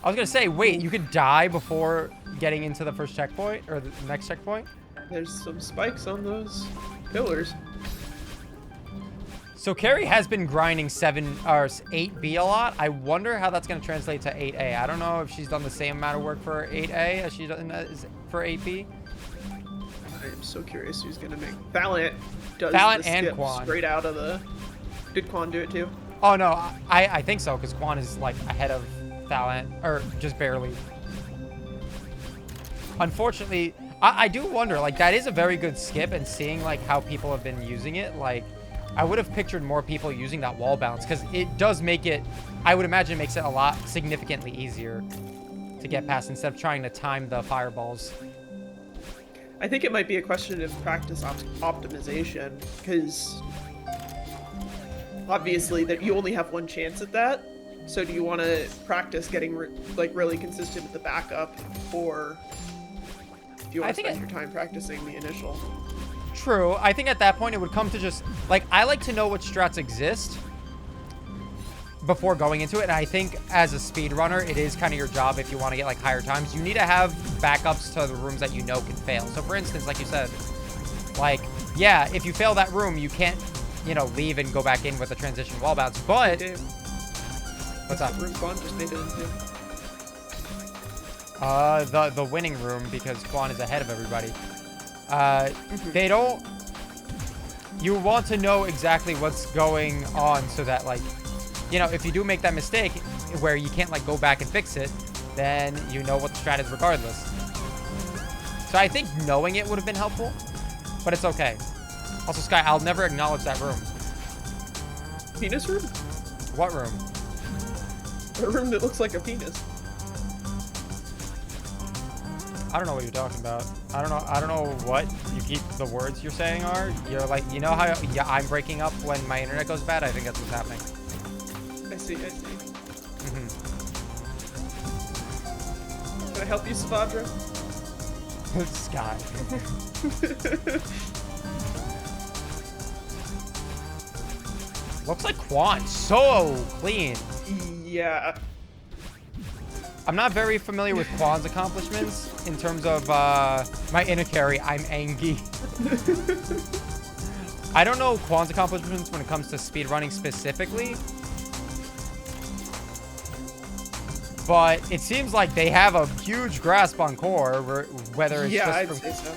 I was gonna say, wait, you could die before getting into the first checkpoint or the next checkpoint. There's some spikes on those pillars. So Carrie has been grinding 8B a lot. I wonder how that's gonna translate to 8A. I don't know if she's done the same amount of work for 8A as she's done for 8B. I am so curious who's gonna make Thalent does Thalent the and skip Quan. straight out of the. Did Quan do it too? Oh no, I think so because Quan is like ahead of Thalent, or just barely. Unfortunately, I do wonder, like, that is a very good skip, and seeing like how people have been using it, like, I would have pictured more people using that wall bounce because it does make it, I would imagine it makes it a lot significantly easier to get past instead of trying to time the fireballs. I think it might be a question of practice optimization, because obviously that you only have one chance at that. So do you want to practice getting really consistent with the backup, or do you want to spend your time practicing the initial? True. I think at that point it would come to just, like, I like to know what strats exist before going into it, and I think as a speedrunner, it is kind of your job if you want to get, like, higher times. You need to have backups to the rooms that you know can fail. So, for instance, like you said, like, yeah, if you fail that room, you can't, you know, leave and go back in with a transition wall bounce, but... Dave, what's up? room Quan just made it into? The winning room, because Quan is ahead of everybody. They don't... You want to know exactly what's going on so that, like, you know, if you do make that mistake where you can't, like, go back and fix it, then you know what the strat is regardless. So I think knowing it would have been helpful, but it's okay. Also, Skye, I'll never acknowledge that room. Penis room? What room? A room that looks like a penis. I don't know what you're talking about. I don't know what the words you're saying are. You're like, you know how I'm breaking up when my internet goes bad? I think that's what's happening. I see. Mm-hmm. Can I help you, Savadra? Skye. Looks like Quan. So clean. Yeah. I'm not very familiar with Quan's accomplishments in terms of my inner carry. I'm Angie. I don't know Quan's accomplishments when it comes to speedrunning specifically. But it seems like they have a huge grasp on core, whether it's I'd say so.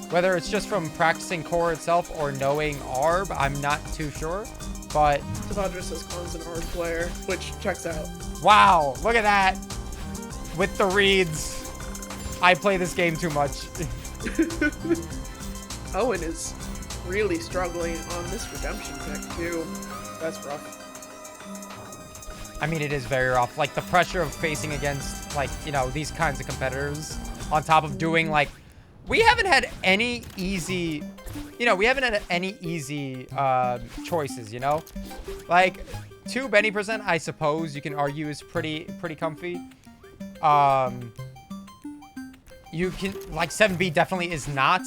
Whether it's just from practicing core itself or knowing ARB, I'm not too sure. But Savadra says Quan's an ARB player, which checks out. Wow, look at that. With the reads. I play this game too much. Owen is really struggling on this redemption deck too. That's rough. I mean, it is very rough. Like, the pressure of facing against, like, you know, these kinds of competitors on top of doing like, we haven't had any easy, you know, we haven't had any easy choices, you know? Like, 2 Benny percent, I suppose you can argue is pretty comfy. You can, like, 7B definitely is not.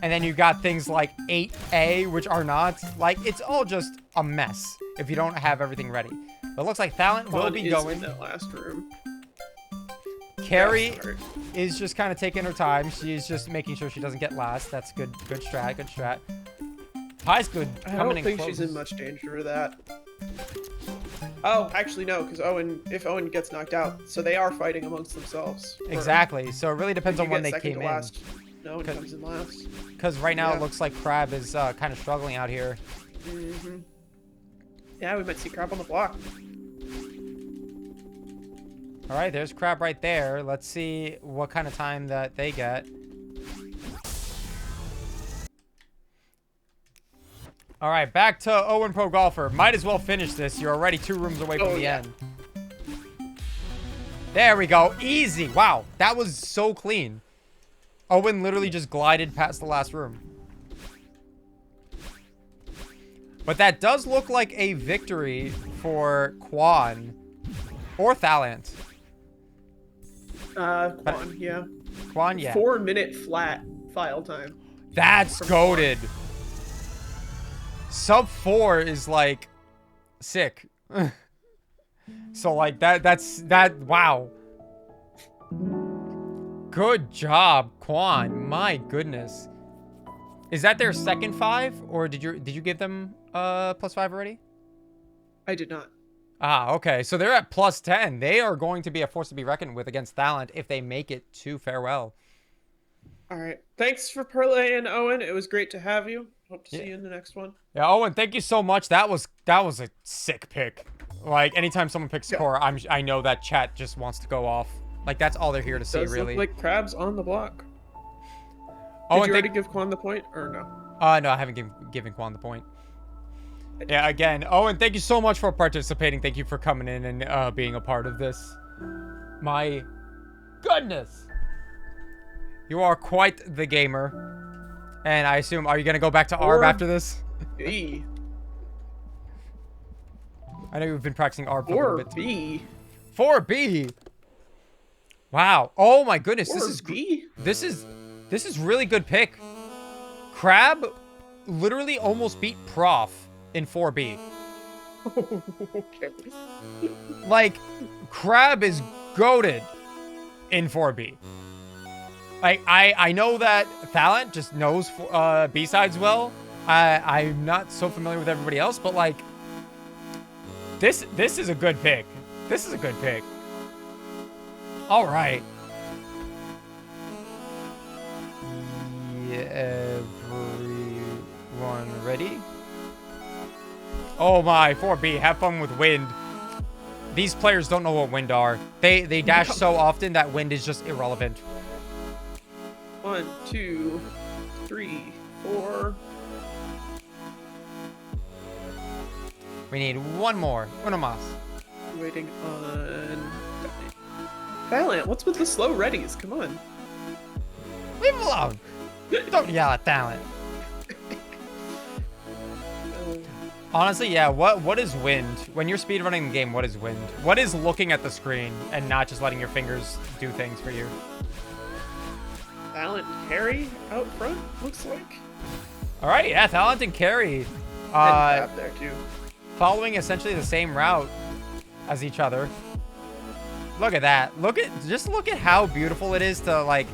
And then you got things like 8A, which are not. Like, it's all just a mess if you don't have everything ready. But it looks like Thalent will be going. In that last room. Carrie is just kind of taking her time. She's just making sure she doesn't get last. That's good. Good strat. Good strat. Pie's good. I don't think she's in much danger of that. Oh, actually no, because if Owen gets knocked out, so they are fighting amongst themselves. Exactly. So it really depends on when they came in. Last, no one comes in last. Because right now it looks like Crab is kind of struggling out here. Mm-hmm. Yeah, we might see Crab on the block. All right, there's Crab right there. Let's see what kind of time that they get. All right, back to Owen Pro Golfer. Might as well finish this. You're already 2 rooms away from the end. There we go. Easy. Wow, that was so clean. Owen literally just glided past the last room. But that does look like a victory for Quan or Thalent. Quan, yeah. Quan, yeah. 4-minute flat file time. That's goated. Sub 4 is like sick. So like that. Wow. Good job, Quan. My goodness. Is that their second 5, or did you give them +5 already? I did not. Ah, okay. So they're at +10. They are going to be a force to be reckoned with against Thalent if they make it to farewell. All right. Thanks for playing, Owen. It was great to have you. Hope to see you in the next one. Yeah, Owen, thank you so much. That was a sick pick. Like anytime someone picks score, I know that chat just wants to go off. Like that's all they're here to see, really. Look like Crab's on the block. Owen, did you already give Quan the point or no? No, I haven't given Quan the point. Yeah, again, Owen, thank you so much for participating. Thank you for coming in and being a part of this. My goodness. You are quite the gamer. And I assume, are you going to go back to ARB after this? B. I know you've been practicing ARB for a little bit. 4B. 4B. Wow. Oh my goodness. 4B? This is really good pick. Crab literally almost beat Prof in 4B. Okay. Like, Crab is goated in 4B. Like, I know that Thalent just knows B-sides well. I'm not so familiar with everybody else, but, like, this is a good pick. This is a good pick. All right. Everyone ready? Oh my, 4B, have fun with wind. These players don't know what wind are. They dash so often that wind is just irrelevant. 1, 2, 3, 4. We need one more. Uno más. Waiting on Valiant. What's with the slow readies? Come on. Leave him alone. Don't yell at Thalent. Honestly, yeah, what is wind? When you're speedrunning the game, what is wind? What is looking at the screen and not just letting your fingers do things for you? Thalent Carry out front, looks like. All right, yeah, Thalent and Carry. And Crab there too. Following essentially the same route as each other. Look at that. Just look at how beautiful it is to like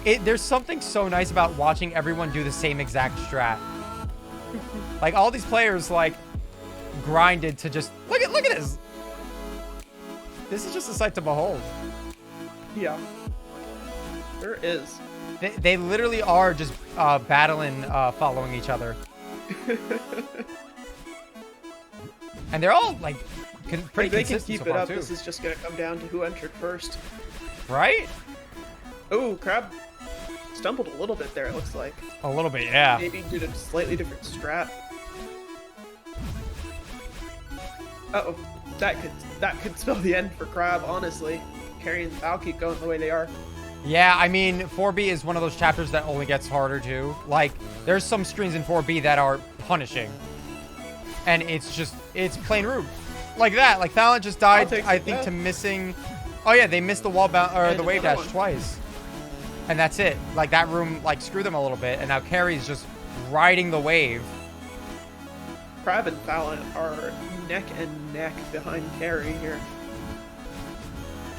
there's something so nice about watching everyone do the same exact strat. Like all these players like grinded to just look at this. This is just a sight to behold. Yeah. There is. They literally are just battling following each other. And they're all like pretty they can consistent keep so it far, up. too. This is just gonna come down to who entered first. Right? Oh, Crab stumbled a little bit there, it looks like. A little bit, yeah. Maybe due to a slightly different strat. Uh-oh. That could spell the end for Crab, honestly. Carrie and Val keep going the way they are. Yeah, I mean, 4B is one of those chapters that only gets harder too. Like, there's some screens in 4B that are punishing. And it's plain rude. Like that. Like, Thalent just died, I think, to missing... Oh, yeah, they missed the wall bound, or the wave dash twice. And that's it. Like, that room, like, screwed them a little bit. And now Carrie's just riding the wave. Crab and Thalent are neck and neck behind Carrie here.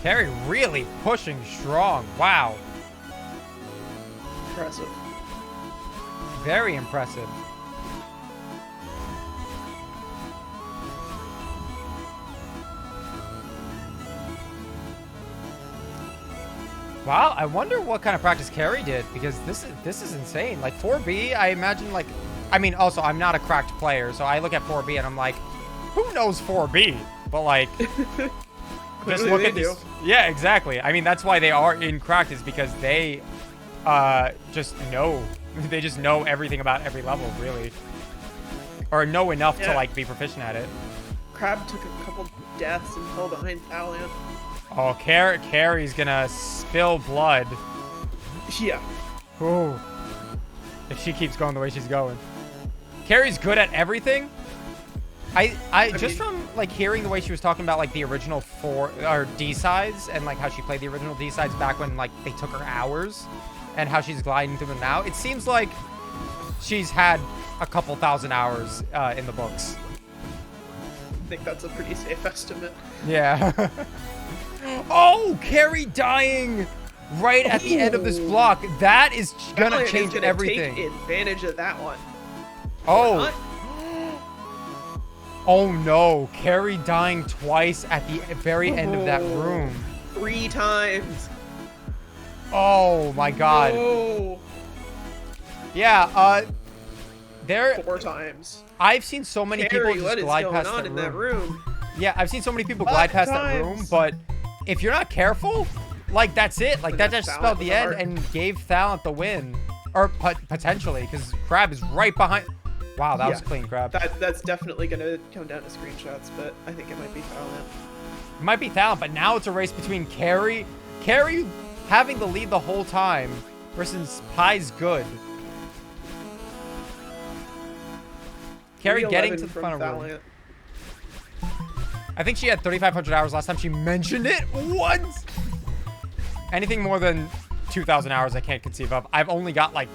Carrie really pushing strong. Wow. Impressive. Very impressive. Wow, I wonder what kind of practice Carrie did, because this is insane. Like 4B, I imagine, like, I mean, also I'm not a cracked player, so I look at 4B and I'm like, who knows 4B? But like, just look at this. Yeah, exactly. I mean, that's why they are in cracked, is because they just know. They just know everything about every level, really, or know enough to like be proficient at it. Crab took a couple deaths and fell behind Thalent. Oh, Carrie's gonna spill blood. Yeah. Ooh. If she keeps going the way she's going. Carrie's good at everything. I just from like hearing the way she was talking about like the original D sides and like how she played the original D sides back when like they took her hours, and how she's gliding through them now, it seems like she's had a couple thousand hours in the books. I think that's a pretty safe estimate. Yeah. Oh, Carrie dying right at the end of this block. That is gonna change everything. Take advantage of that one. Oh. Oh no, Carrie dying twice at the very end of that room. 3 times. Oh my god. No. Yeah, there 4 times. I've seen so many Carrie, people just glide past that room. Yeah, I've seen so many people glide past that room, but if you're not careful, like that's it. Like that just spelled the end and gave Thalent the win. Or potentially, because Crab is right behind. Wow, that was clean, Crab. That's definitely going to come down to screenshots, but I think it might be Thalent. It might be Thalent, but now it's a race between Carrie having the lead the whole time versus Pie's good. Carrie getting to the final room. I think she had 3,500 hours last time she mentioned it. What? Anything more than 2,000 hours I can't conceive of. I've only got like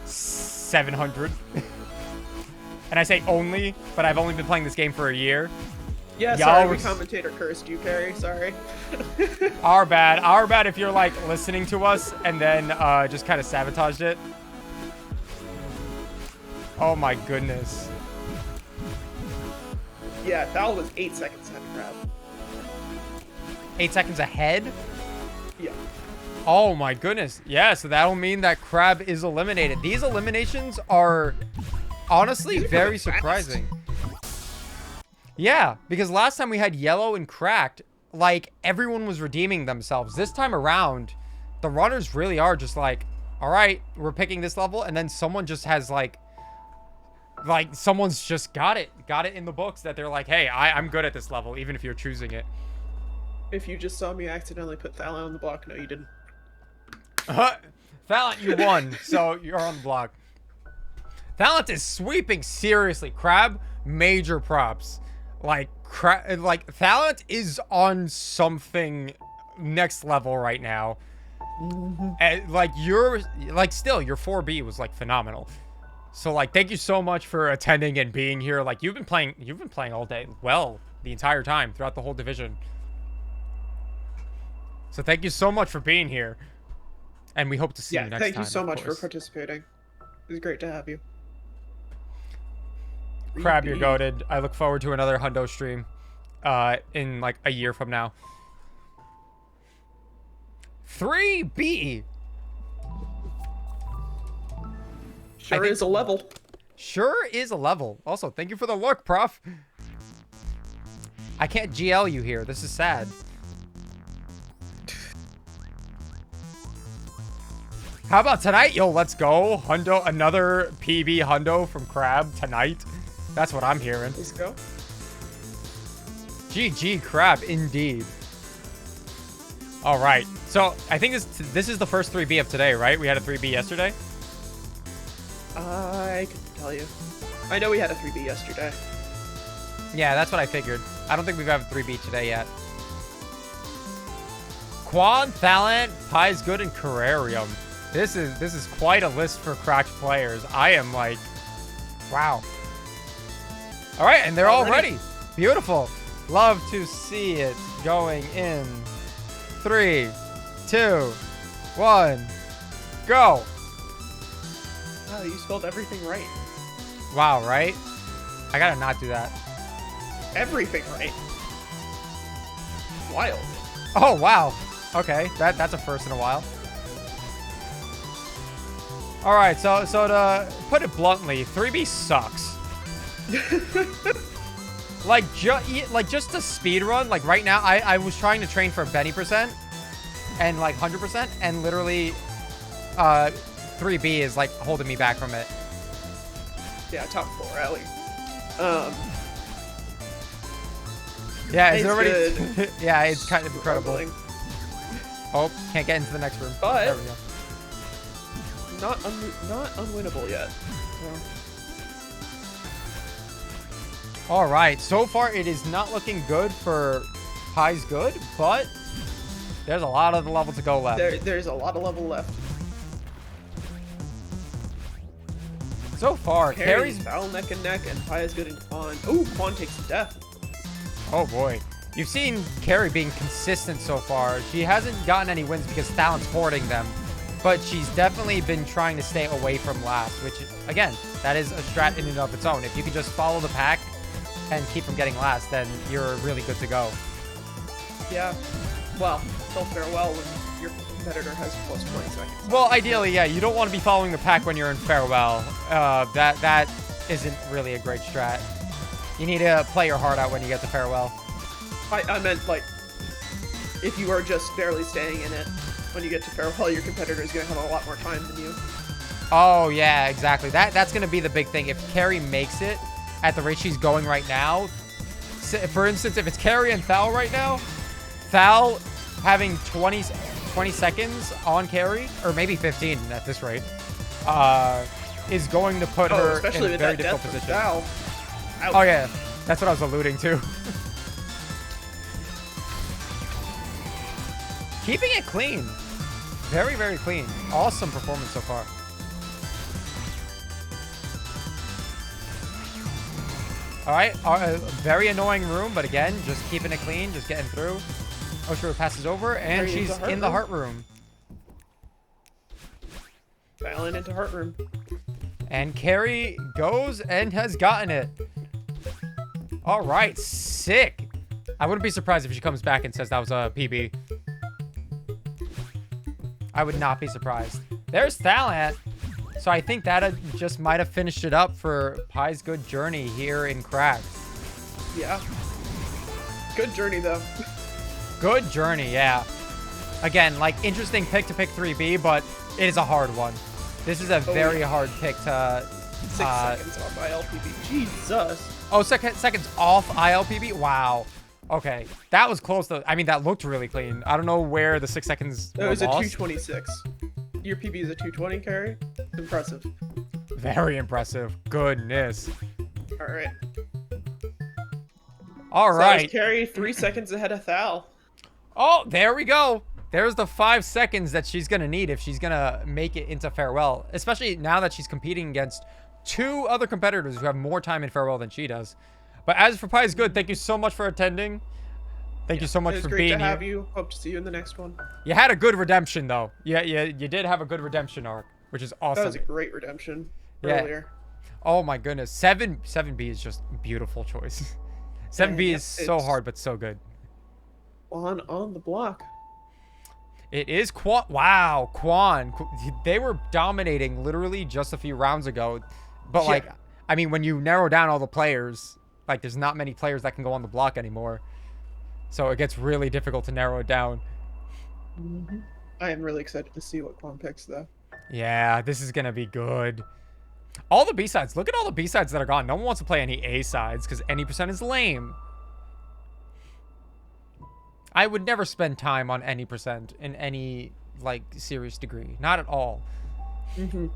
700. And I say only, but I've only been playing this game for a year. Yeah, sorry, we commentator cursed you, Carrie. Sorry. Our bad. Our bad if you're like listening to us and then just kind of sabotaged it. Oh my goodness. Yeah, Val was 8 seconds ahead of Crab. 8 seconds ahead? Yeah. Oh my goodness. Yeah, so that'll mean that Crab is eliminated. These eliminations are honestly very surprising. Yeah, because last time we had yellow and cracked, like everyone was redeeming themselves. This time around, the runners really are just like, all right, we're picking this level, and then someone just has like someone's just got it in the books that they're like, hey, I'm good at this level, even if you're choosing it. If you just saw me accidentally put Thalent on the block, no, you didn't. Thalent, you won, so you're on the block. Thalent is sweeping seriously. Crab, major props. Like Thalent is on something next level right now. And like your 4B was like phenomenal. So like thank you so much for attending and being here. Like you've been playing all day, well, the entire time throughout the whole division. So thank you so much for being here. And we hope to see you next time. Thank you so much for participating. It was great to have you. Crab, you're goated. I look forward to another Hundo stream in like a year from now. 3B. Sure is a level. Sure is a level. Also, thank you for the look, Prof. I can't GL you here. This is sad. How about tonight? Yo, let's go. Hundo, another PB Hundo from Crab tonight. That's what I'm hearing. Let's go. GG Crab, indeed. All right. So I think this is the first 3B of today, right? We had a 3B yesterday. I can tell you. I know we had a 3B yesterday. Yeah, that's what I figured. I don't think we've had a 3B today yet. Quan, Thalant, Pies Good, and Carrarium. This is quite a list for cracked players. I am like, wow. All right, and they're all ready. Beautiful. Love to see it going in 3, 2, 1, go. Wow, you spelled everything right. Wow, right? I gotta not do that. Everything right. Wild. Oh, wow. Okay, that's a first in a while. All right, so to put it bluntly, 3B sucks. like just a speed run. Like right now, I was trying to train for Benny % and like 100%, and literally, 3B is like holding me back from it. Yeah, top 4 at least. Yeah, it's It's already. good. Yeah, it's kind of incredible. Struggling. Oh, can't get into the next room. But- There we go. Not unwinnable yet. So. All right, so far it is not looking good for Pies Good, but there's a lot of the level to go left. There's a lot of level left. So far, Carrie's Carrie's... battle neck and neck, and Pie is good in Quan. Ooh, Quan takes a death. Oh boy. You've seen Carrie being consistent so far. She hasn't gotten any wins because Thalant's hoarding them, but she's definitely been trying to stay away from last, which, again, that is a strat in and of its own. If you can just follow the pack and keep from getting last, then you're really good to go. Yeah. Well, don't farewell when your competitor has plus 20 seconds. Well, ideally, yeah, you don't want to be following the pack when you're in farewell. That isn't really a great strat. You need to play your heart out when you get to farewell. I meant, like, if you are just barely staying in it, when you get to farewell, your competitor is going to have a lot more time than you. Oh, yeah, exactly. That's going to be the big thing. If Carrie makes it at the rate she's going right now, for instance, if it's Carrie and Thal right now, Thal having 20 seconds on Carrie, or maybe 15 at this rate, is going to put her especially in a with very that difficult death position. Thal. Ouch. Oh, yeah. That's what I was alluding to. Keeping it clean. Very, very clean. Awesome performance so far. All right. Very annoying room, but again, just keeping it clean, just getting through. Oshiro passes over, and Carrie she's in the heart room. Battling into Heart Room. And Carrie goes and has gotten it. All right. Sick. I wouldn't be surprised if she comes back and says that was a PB. I would not be surprised. There's Thalant. So I think that just might have finished it up for Pie's good journey here in Cracked. Yeah. Good journey, though. Good journey, yeah. Again, like, interesting pick to pick 3B, but it is a hard one. This is a very hard pick to... 6 seconds off ILPB. Jesus. Oh, seconds off ILPB? Wow. Okay. That was close, though. I mean, that looked really clean. I don't know where the 6 seconds It was a lost. 226. Your PB is a 220, Carrie? Impressive. Very impressive. Goodness. All right. All So right. Carrie 3 seconds ahead of Thal. Oh, there we go. There's the 5 seconds that she's going to need if she's going to make it into farewell, especially now that she's competing against 2 other competitors who have more time in farewell than she does. But as for Pie's good, thank you so much for attending. Thank you so much It was for great being to have here. you. Hope to see you in the next one. You had a good redemption, though. Yeah, you did have a good redemption arc, which is awesome. That was a great redemption Yeah. earlier. Oh my goodness, 7B is just a beautiful choice. 7B Yeah, is so it's- hard but so good. On the block. It is Quan. Wow, Quan. They were dominating literally just a few rounds ago. But, like, Yeah. I mean, when you narrow down all the players, like, there's not many players that can go on the block anymore. So it gets really difficult to narrow it down. I am really excited to see what Quan picks, though. Yeah, this is going to be good. All the B-sides. Look at all the B-sides that are gone. No one wants to play any A-sides because any percent is lame. I would never spend time on any percent in any like serious degree. Not at all. Mm-hmm.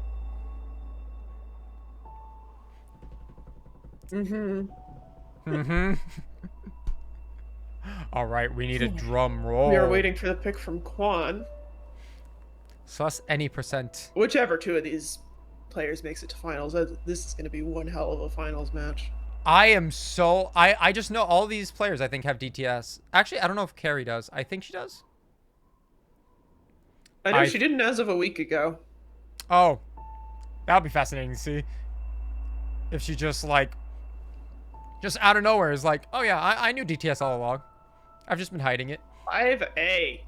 Mm-hmm. Mm-hmm. All right, we need a drum roll. We are waiting for the pick from Quan. Sus any percent. Whichever two of these players makes it to finals, this is going to be one hell of a finals match. I am so... I just know all these players, I think, have DTS. Actually, I don't know if Carrie does. I think she does. I know she didn't as of a week ago. Oh. That would be fascinating to see. If she just, like... Just out of nowhere is like, oh yeah, I knew DTS all along. I've just been hiding it. 5A.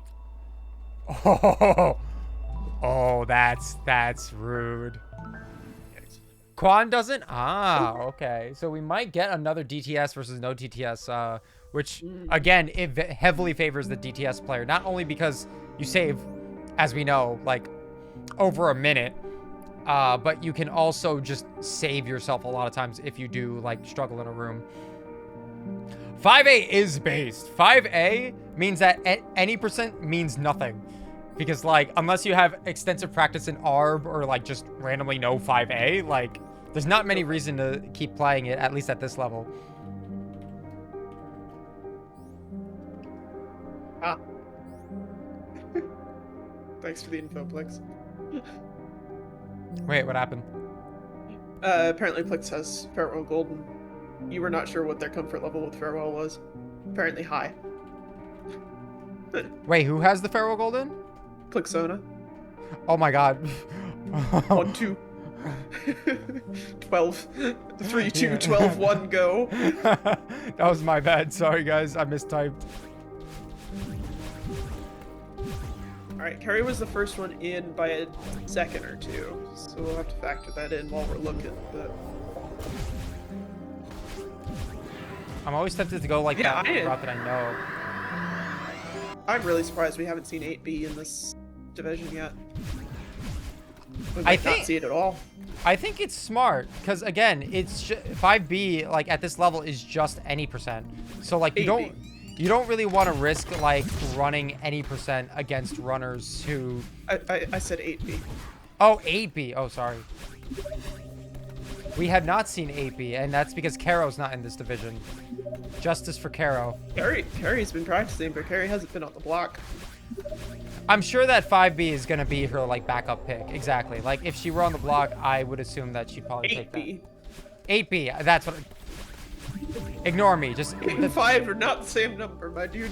Oh, oh, that's rude. Quan doesn't? Ah, okay. So we might get another DTS versus no DTS, which, again, it heavily favors the DTS player. Not only because you save, as we know, like, over a minute, but you can also just save yourself a lot of times if you do, like, struggle in a room. 5A is based. 5A means that any percent means nothing. Because, like, unless you have extensive practice in ARB or, like, just randomly know 5A, like, there's not many reason to keep playing it, at least at this level. Ah. Thanks for the info, Plix. Wait, what happened? Apparently Plix has Farewell Golden. You were not sure what their comfort level with Farewell was. Apparently high. Wait, who has the Farewell Golden? Plixona. Oh my god. 1, 2. 12. 3, 2, Yeah. 12, 1, go. That was my bad. Sorry, guys. I mistyped. Alright, Carrie was the first one in by a second or two, so we'll have to factor that in while we're looking, but... I'm always tempted to go like Yeah, that route that I know. I'm really surprised we haven't seen 8B in this division yet. We I might think- not see it at all. I think it's smart because again, it's 5B like at this level is just any percent. So like you 8B. don't really want to risk like running any percent against runners who. I said 8B. Oh, 8B. Oh, sorry. We have not seen 8B, and that's because Caro's not in this division. Justice for Caro. Carrie's been practicing, but Carrie hasn't been on the block. I'm sure that 5B is gonna be her like backup pick. Exactly. Like if she were on the block, I would assume that she'd probably take that. 8B. 8B. That's what. Ignore me. Just 8 and 5 are not the same number, my dude.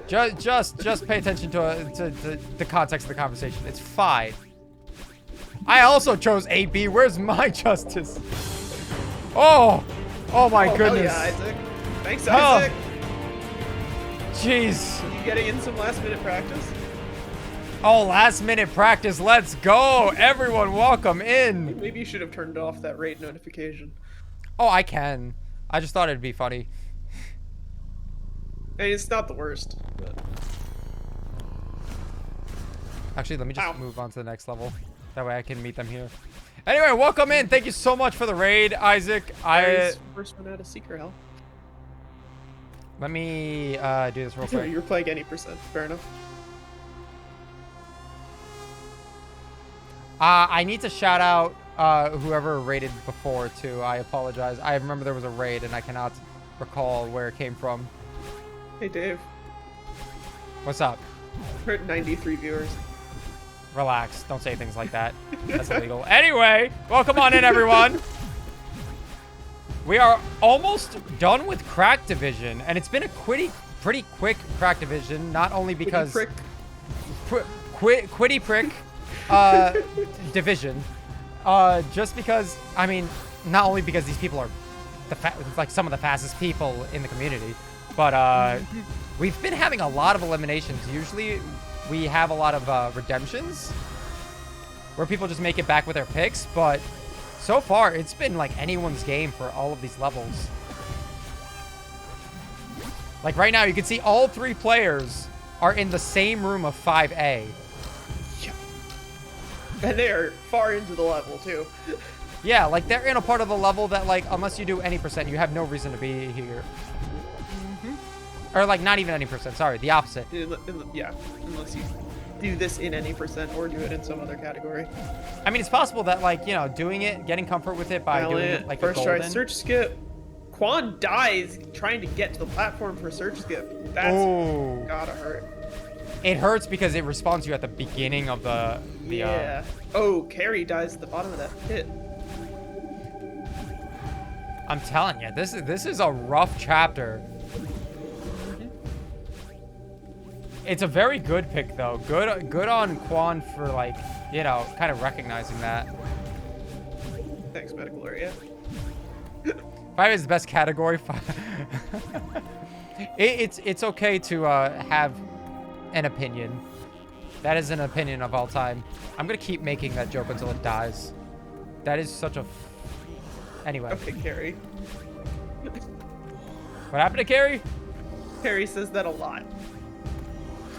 just pay attention to the context of the conversation. It's 5. I also chose 8B. Where's my justice? Oh my Hell goodness. yeah, Isaac. Thanks, Oh. Isaac. Jeez. You getting in some last minute practice? Oh, last minute practice. Let's go. Everyone, welcome in. Maybe you should have turned off that raid notification. Oh, I can. I just thought it'd be funny. I mean, it's not the worst. But... Actually, let me just Ow. move on to the next level. That way I can meet them here. Anyway, welcome in. Thank you so much for the raid, Isaac. Carrie's first one out of Seeker Hell. Let me do this real quick. You're playing any percent. Fair enough. I need to shout out whoever raided before, too. I apologize. I remember there was a raid, and I cannot recall where it came from. Hey, Dave. What's up? We're at 93 viewers. Relax. Don't say things like that. That's illegal. Anyway, welcome on in, everyone. We are almost done with Crack Division, and it's been a pretty quick Crack Division, not only because... Quitty prick division. Just because, I mean, not only because these people are like some of the fastest people in the community, but we've been having a lot of eliminations. Usually we have a lot of redemptions where people just make it back with their picks, but so far it's been like anyone's game for all of these levels. Like right now you can see all 3 players are in the same room of 5A. And they are far into the level, too. Yeah, like they're in a part of the level that like, unless you do any percent, you have no reason to be here. Or like not even any percent. Sorry, the opposite. Yeah, unless you do this in any percent or do it in some other category. I mean, it's possible that like, you know, doing it, getting comfort with it by doing it like a first try golden. search skip. Quan dies trying to get to the platform for search skip. That's Ooh. gotta hurt. It hurts because it respawns you at the beginning of the Yeah. Oh, Carrie dies at the bottom of that pit. I'm telling you, this is a rough chapter. It's a very good pick though. Good on Quan for like, you know, kind of recognizing that. Thanks, medical area. 5 is the best category. It's okay to have an opinion. That is an opinion of all time. I'm gonna keep making that joke until it dies. That is such a. Anyway. Okay, Carrie. What happened to Carrie? Carrie says that a lot.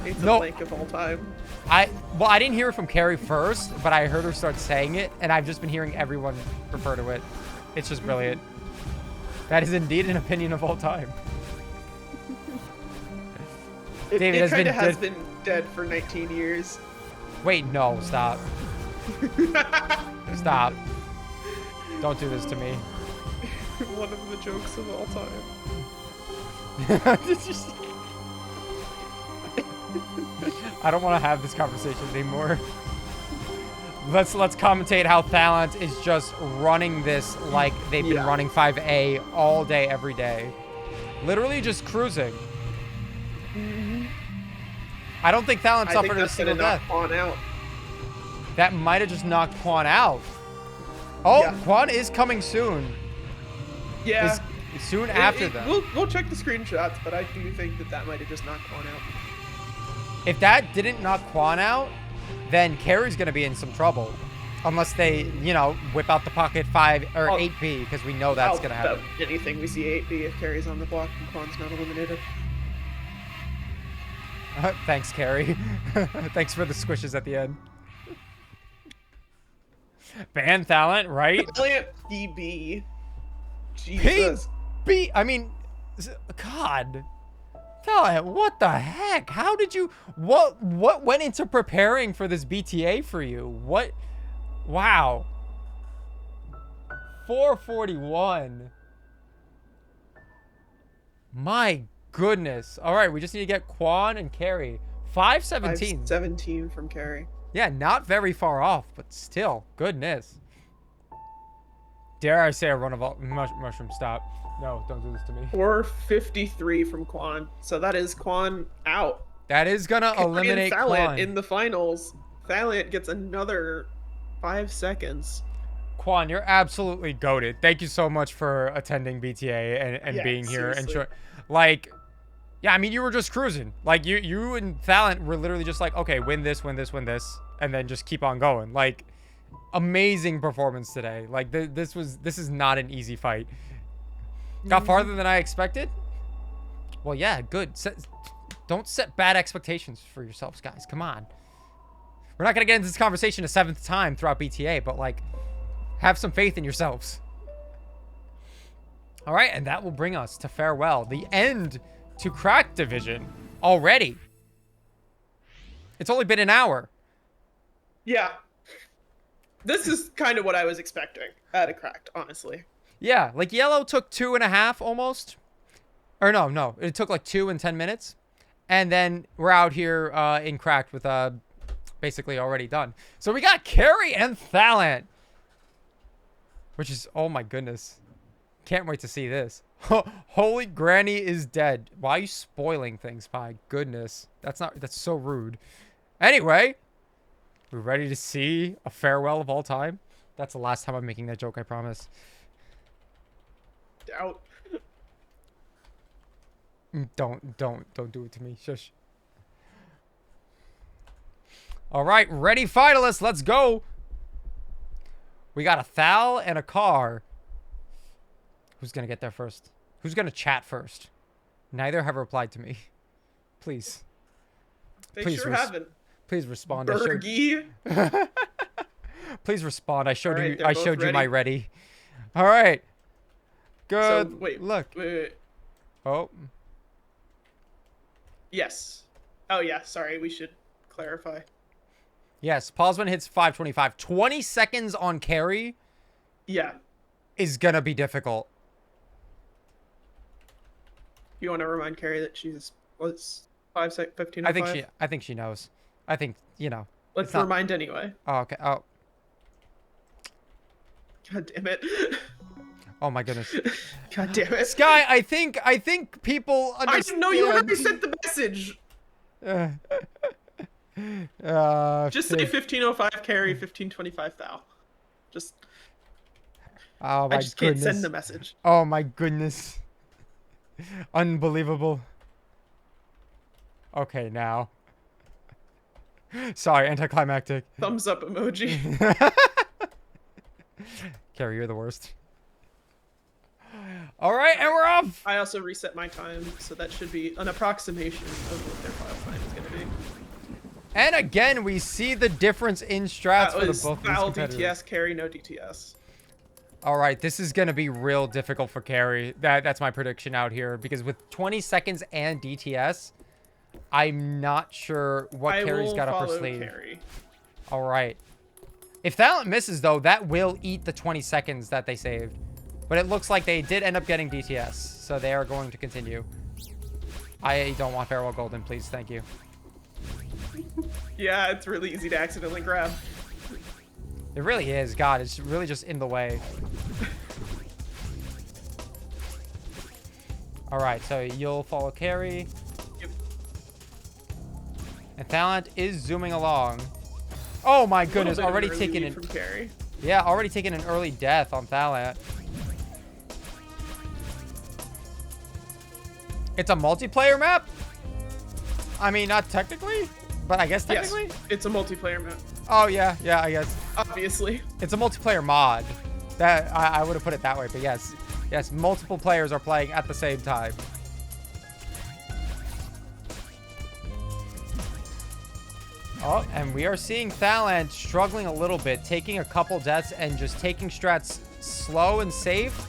It's a No. blank of all time. Well, I didn't hear it from Carrie first, but I heard her start saying it, and I've just been hearing everyone refer to it. It's just brilliant. That is indeed an opinion of all time. David it has kind been of has dead- been dead for 19 years. Wait, no, stop. Stop. Don't do this to me. One of the jokes of all time. I don't want to have this conversation anymore. Let's commentate how Thalent is just running this like they've been running 5A all day, every day. Literally just cruising. I don't think Thalent suffered a single death. Quan out. That might have just knocked Quan out. Oh, Yeah. Quan is coming soon. Yeah. Soon after that. We'll check the screenshots, but I do think that might have just knocked Quan out. If that didn't knock Quan out, then Carrie's going to be in some trouble. Unless they, you know, whip out the pocket 5 or 8B, because we know that's going to happen. Anything we see 8B if Carrie's on the block and Quan's not eliminated. Thanks, Carrie. Thanks for the squishes at the end. Ban Thalent, right? Thalent PB. Jesus. I mean, God. Thalent, what the heck? How did you... What went into preparing for this BTA for you? What... Wow. 441. My goodness. All right, we just need to get Quan and Carrie. 517. 517 from Carrie. Yeah, not very far off, but still, goodness. Dare I say a run of all... Mushroom, stop. No, don't do this to me. 453 from Quan. So that is Quan out. That is gonna eliminate Thalent Quan. in the finals. Thalent gets another 5 seconds. Quan, you're absolutely goated. Thank you so much for attending BTA and Yeah, being here. seriously. And like, yeah, I mean, you were just cruising. Like, you and Thalent were literally just like, okay, win this, and then just keep on going. Like, amazing performance today. Like, this is not an easy fight. Got farther than I expected. Well, yeah, good. Don't set bad expectations for yourselves, guys. Come on. We're not gonna get into this conversation a 7th time throughout BTA, but like, have some faith in yourselves. All right, and that will bring us to farewell, the end to Cracked Division already. It's only been an hour. Yeah. This is kind of what I was expecting out of Cracked, honestly. Yeah, like Yellow took 2.5 almost. Or no, it took like 2 in 10 minutes. And then we're out here in Cracked with basically already done. So we got Carrie and Thalent. Which is, oh my goodness. Can't wait to see this. Holy Granny is dead. Why are you spoiling things? My goodness. That's so rude. Anyway, we're ready to see a farewell of all time. That's the last time I'm making that joke, I promise. Out. Don't do it to me. Shush. All right, ready finalists, let's go. We got a Thal and a Car. Who's gonna get there first? Who's gonna chat first? Neither have replied to me. Please. They Please sure haven't. Please respond. Bergie. Please respond. I showed All right, you. they're I both showed you my ready. ready. All right. Good. So, wait. Look. Wait. Oh. Yes. Oh yeah, sorry, we should clarify. Yes, Pausman hits 525. 20 seconds on carry Yeah. is going to be difficult. You want to remind Carrie that she's what's 15. I think she knows. I think, you know. Let's it's not- remind anyway. Oh, okay. Oh. God damn it. Oh my goodness. God damn it. Skye, I think people understand. I didn't know you already sent the message. Just say 1505 Carrie, 1525 Thou. Just Oh my I just goodness. can't send the message. Oh my goodness. Unbelievable. Okay, now. Sorry, anticlimactic. Thumbs up emoji. Carrie, you're the worst. All right, and we're off. I also reset my time, so that should be an approximation of what their file time is going to be. And again, we see the difference in strats That for was the both of these foul competitors. DTS, Carrie, no DTS. All right, this is going to be real difficult for Carrie. That's my prediction out here, because with 20 seconds and DTS, I'm not sure what Carrie's got up her sleeve. Carrie. All right. If Talent misses, though, that will eat the 20 seconds that they saved. But it looks like they did end up getting DTS, so they are going to continue. I don't want Farewell Golden, please. Thank you. Yeah, it's really easy to accidentally grab. It really is. God, it's really just in the way. All right, so you'll follow Carrie. Yep. And Talent is zooming along. Oh my goodness, A little already bit of an early taking lead it. from Carrie. Yeah, already taking an early death on Talent. It's a multiplayer map? I mean, not technically, but I guess technically? Yes, it's a multiplayer map. Oh, yeah, I guess. Obviously. It's a multiplayer mod. That I would have put it that way, but yes. Yes, multiple players are playing at the same time. Oh, and we are seeing Thalant struggling a little bit, taking a couple deaths and just taking strats slow and safe,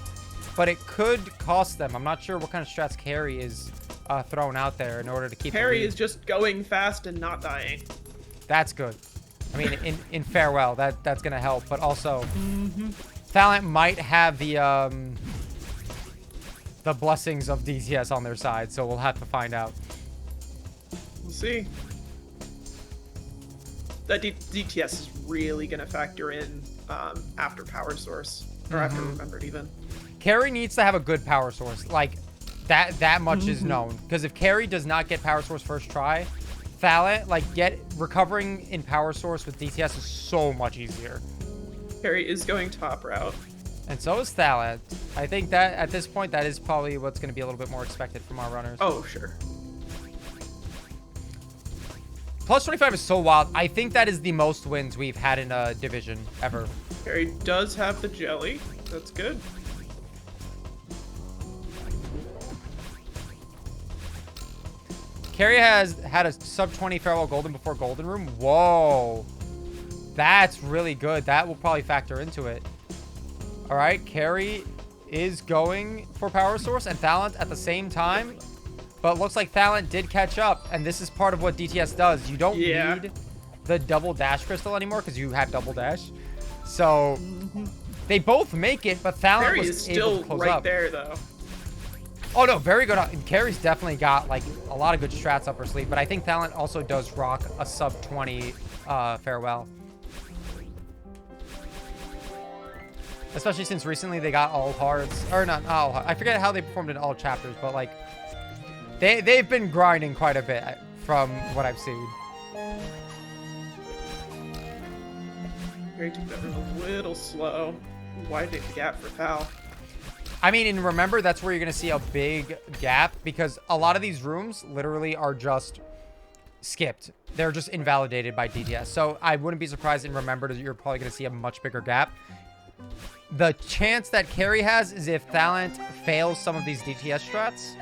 but it could cost them. I'm not sure what kind of strats Carrie is throwing out there in order to keep Carrie the lead. is just going fast and not dying. That's good. I mean, in Farewell, that's going to help, but also Thalant might have the blessings of DTS on their side, so we'll have to find out. We'll see. That DTS is really going to factor in after Power Source, or after Remembered even. Carrie needs to have a good power source. Like, that much is known. Because if Carrie does not get power source first try, Thalant, like, recovering in power source with DTS is so much easier. Carrie is going top route. And so is Thalant. I think that, at this point, that is probably what's going to be a little bit more expected from our runners. Oh, sure. Plus 25 is so wild. I think that is the most wins we've had in a division ever. Carrie does have the jelly. That's good. Carrie has had a sub 20 Farewell Golden before Golden Room. Whoa. That's really good. That will probably factor into it. All right. Carrie is going for power source and Thalant at the same time. But looks like Thalant did catch up. And this is part of what DTS does. You don't need the double dash crystal anymore because you have double dash. So they both make it, but Thalant Carrie was is able still to close right up. there, though. Oh, no, very good. And Carrie's definitely got, like, a lot of good strats up her sleeve. But I think Thalant also does rock a sub 20 Farewell. Especially since recently they got all hards. Or not all. I forget how they performed in all chapters, but, like, they've been grinding quite a bit from what I've seen. Carrie took that room a little slow. Widening the gap for Foul. I mean, and remember, that's where you're going to see a big gap because a lot of these rooms literally are just skipped. They're just invalidated by DTS. So I wouldn't be surprised and remember that you're probably going to see a much bigger gap. The chance that Carrie has is if Thalant fails some of these DTS strats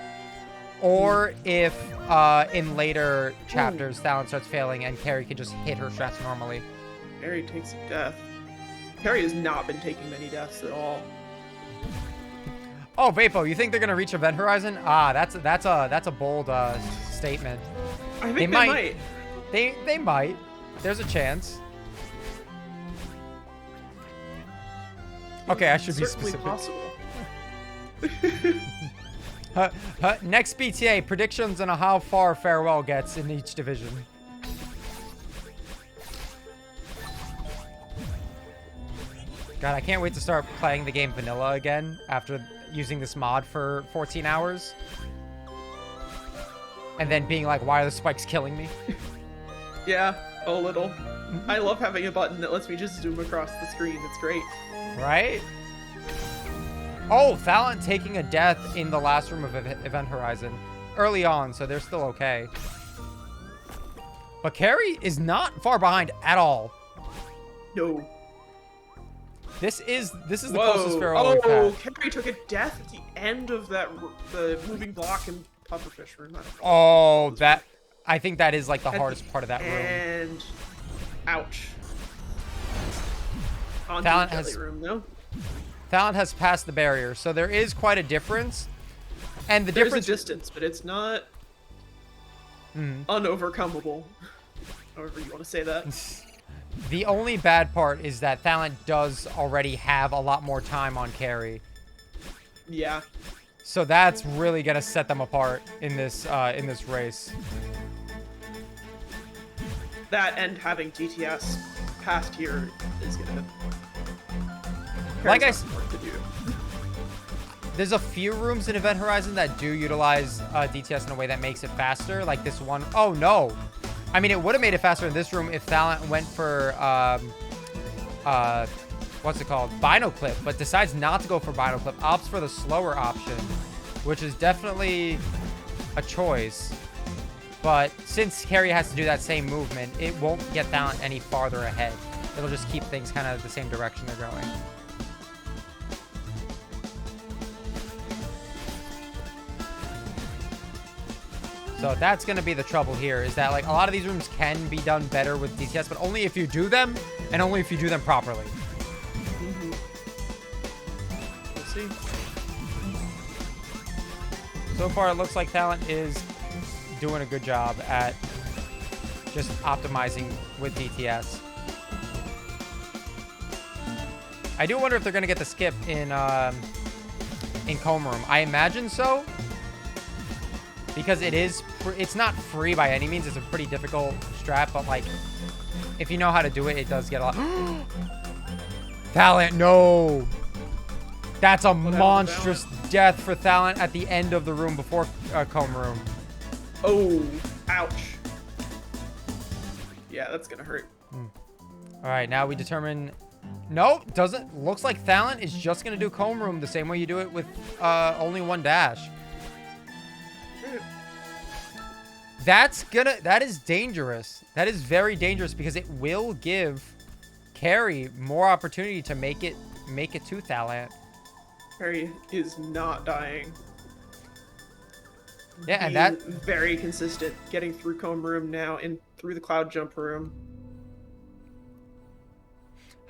or if in later chapters Thalant starts failing and Carrie can just hit her strats normally. Carrie takes a death. Carrie has not been taking many deaths at all. Oh, Vapo, you think they're gonna reach Event Horizon? Ah, that's a bold statement. I think They they might. might. They might. There's a chance. Okay, I should be Certainly specific. possible. Next BTA, predictions on how far Farewell gets in each division. God, I can't wait to start playing the game vanilla again after using this mod for 14 hours. And then being like, why are the spikes killing me? Yeah, a little. I love having a button that lets me just zoom across the screen. It's great. Right? Oh, Thalent taking a death in the last room of Event Horizon. Early on, so they're still okay. But Carrie is not far behind at all. No. This is the Whoa. closest Farewell we've Oh, had. Carrie took a death at the end of the moving block and pufferfish room. I don't know. Oh, that... I think that is like the hardest part of that room. And ouch. On Talent the has- jelly room, though. Thalent has passed the barrier, so there is quite a difference. And the There's difference... a distance, but it's not unovercomable. However you want to say that. The only bad part is that Thalent does already have a lot more time on Carrie. Yeah. So that's really gonna set them apart in this race. That and having DTS past here is gonna. Like Carrie's got work to do. There's a few rooms in Event Horizon that do utilize DTS in a way that makes it faster. Like this one. Oh no! I mean, it would have made it faster in this room if Thalent went for what's it called? Bino Clip, but decides not to go for Bino Clip. Opts for the slower option, which is definitely a choice. But since Carrie has to do that same movement, it won't get Thalent any farther ahead. It'll just keep things kind of the same direction they're going. So that's going to be the trouble here, is that like a lot of these rooms can be done better with DTS, but only if you do them, and only if you do them properly. We'll see. So far, it looks like Thalent is doing a good job at just optimizing with DTS. I do wonder if they're going to get the skip in Comb Room. I imagine so, because it's not free by any means. It's a pretty difficult strat, but like if you know how to do it, it does get a lot. Thalent, no. That's a monstrous death for Thalent at the end of the room before Comb Room. Oh, ouch. Yeah, that's gonna hurt. All right, now we determine. Nope, doesn't. Looks like Thalent is just gonna do Comb Room the same way you do it with only one dash. That is dangerous. That is very dangerous because it will give Carrie more opportunity to make it to Thalent. Carrie is not dying. Yeah, and Being that very consistent. Getting through Comb Room now and through the Cloud Jump Room.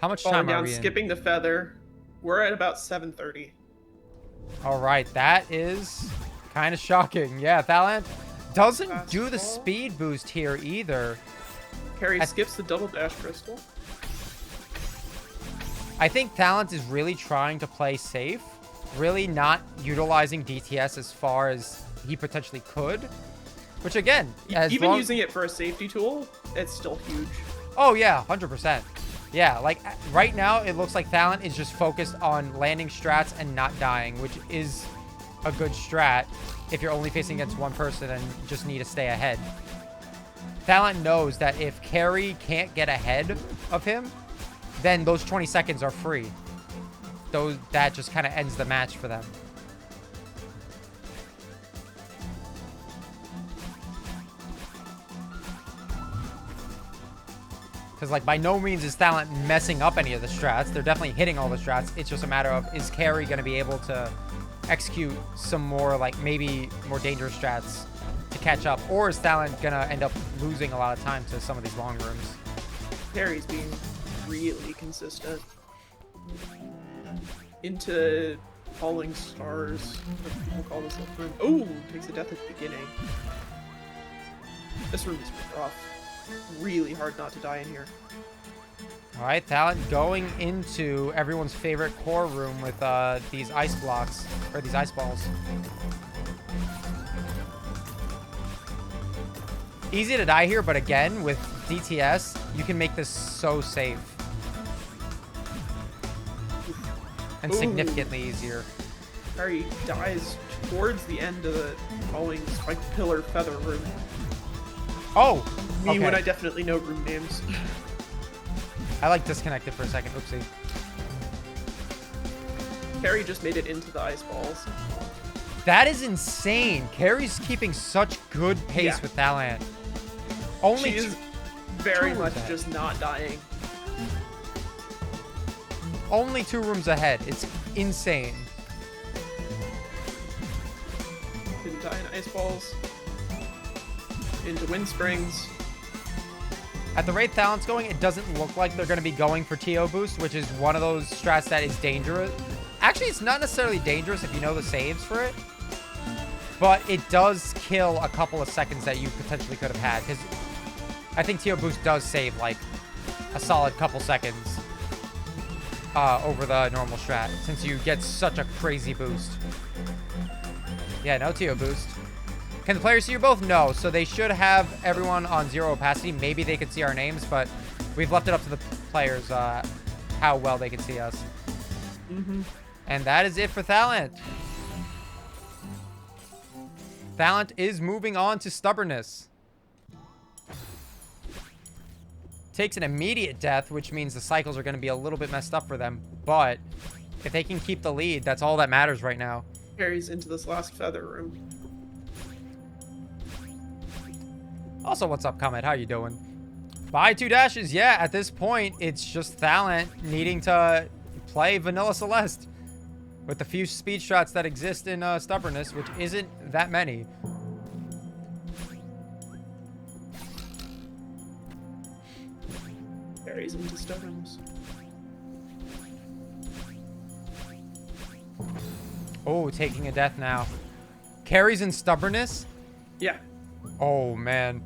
how much Falling time are down, we in? skipping the feather. We're at about 7:30. All right, that is kind of shocking. Yeah, Thalent doesn't Fast do the fall. speed boost here either. Carrie skips the double dash crystal. I think Thalent is really trying to play safe, really not utilizing DTS as far as he potentially could. Which again, Even using it for a safety tool, it's still huge. Oh yeah, 100%. Yeah, like right now it looks like Thalent is just focused on landing strats and not dying, which is a good strat if you're only facing against one person and just need to stay ahead. Thalent knows that if Carrie can't get ahead of him, then those 20 seconds are free. That just kind of ends the match for them. Because, like, by no means is Thalent messing up any of the strats. They're definitely hitting all the strats. It's just a matter of, is Carrie going to be able to execute some more, like, maybe more dangerous strats to catch up? Or is Thalent going to end up losing a lot of time to some of these long rooms? Carrie's being really consistent. Into falling stars. What people call this room. Oh, takes a death at the beginning. This room is rough. Really hard not to die in here. All right, Talent going into everyone's favorite core room with these ice blocks, or these ice balls. Easy to die here, but again, with DTS, you can make this so safe. And Ooh. significantly easier. Harry dies towards the end of the falling spike pillar feather room. Oh! Me Okay. when I definitely know room names. I like disconnected for a second. Oopsie. Harry just made it into the ice balls. That is insane. Carrie's keeping such good pace Yeah. with Talent. Only She is two- very two much ahead. just not dying. Only 2 rooms ahead. It's insane. Didn't die in ice balls. Into wind springs. At the rate Talent's going, it doesn't look like they're going to be going for TO boost, which is one of those strats that is dangerous. Actually, it's not necessarily dangerous if you know the saves for it, but it does kill a couple of seconds that you potentially could have had, because I think TO boost does save like a solid couple seconds over the normal strat, since you get such a crazy boost. Yeah, no TO boost. Can the players see you both? No, so they should have everyone on 0 opacity. Maybe they could see our names, but we've left it up to the players how well they can see us. And that is it for Talent. Talent is moving on to Stubbornness. Takes an immediate death, which means the cycles are going to be a little bit messed up for them. But if they can keep the lead, that's all that matters right now. Harry's into this last feather room. Also, what's up, Comet? How you doing? By 2 dashes, yeah, at this point, it's just Talent needing to play Vanilla Celeste with the few speed shots that exist in Stubbornness, which isn't that many. Harry's into stubbornness. Oh, taking a death now. Carries in Stubbornness? Yeah. Oh, man.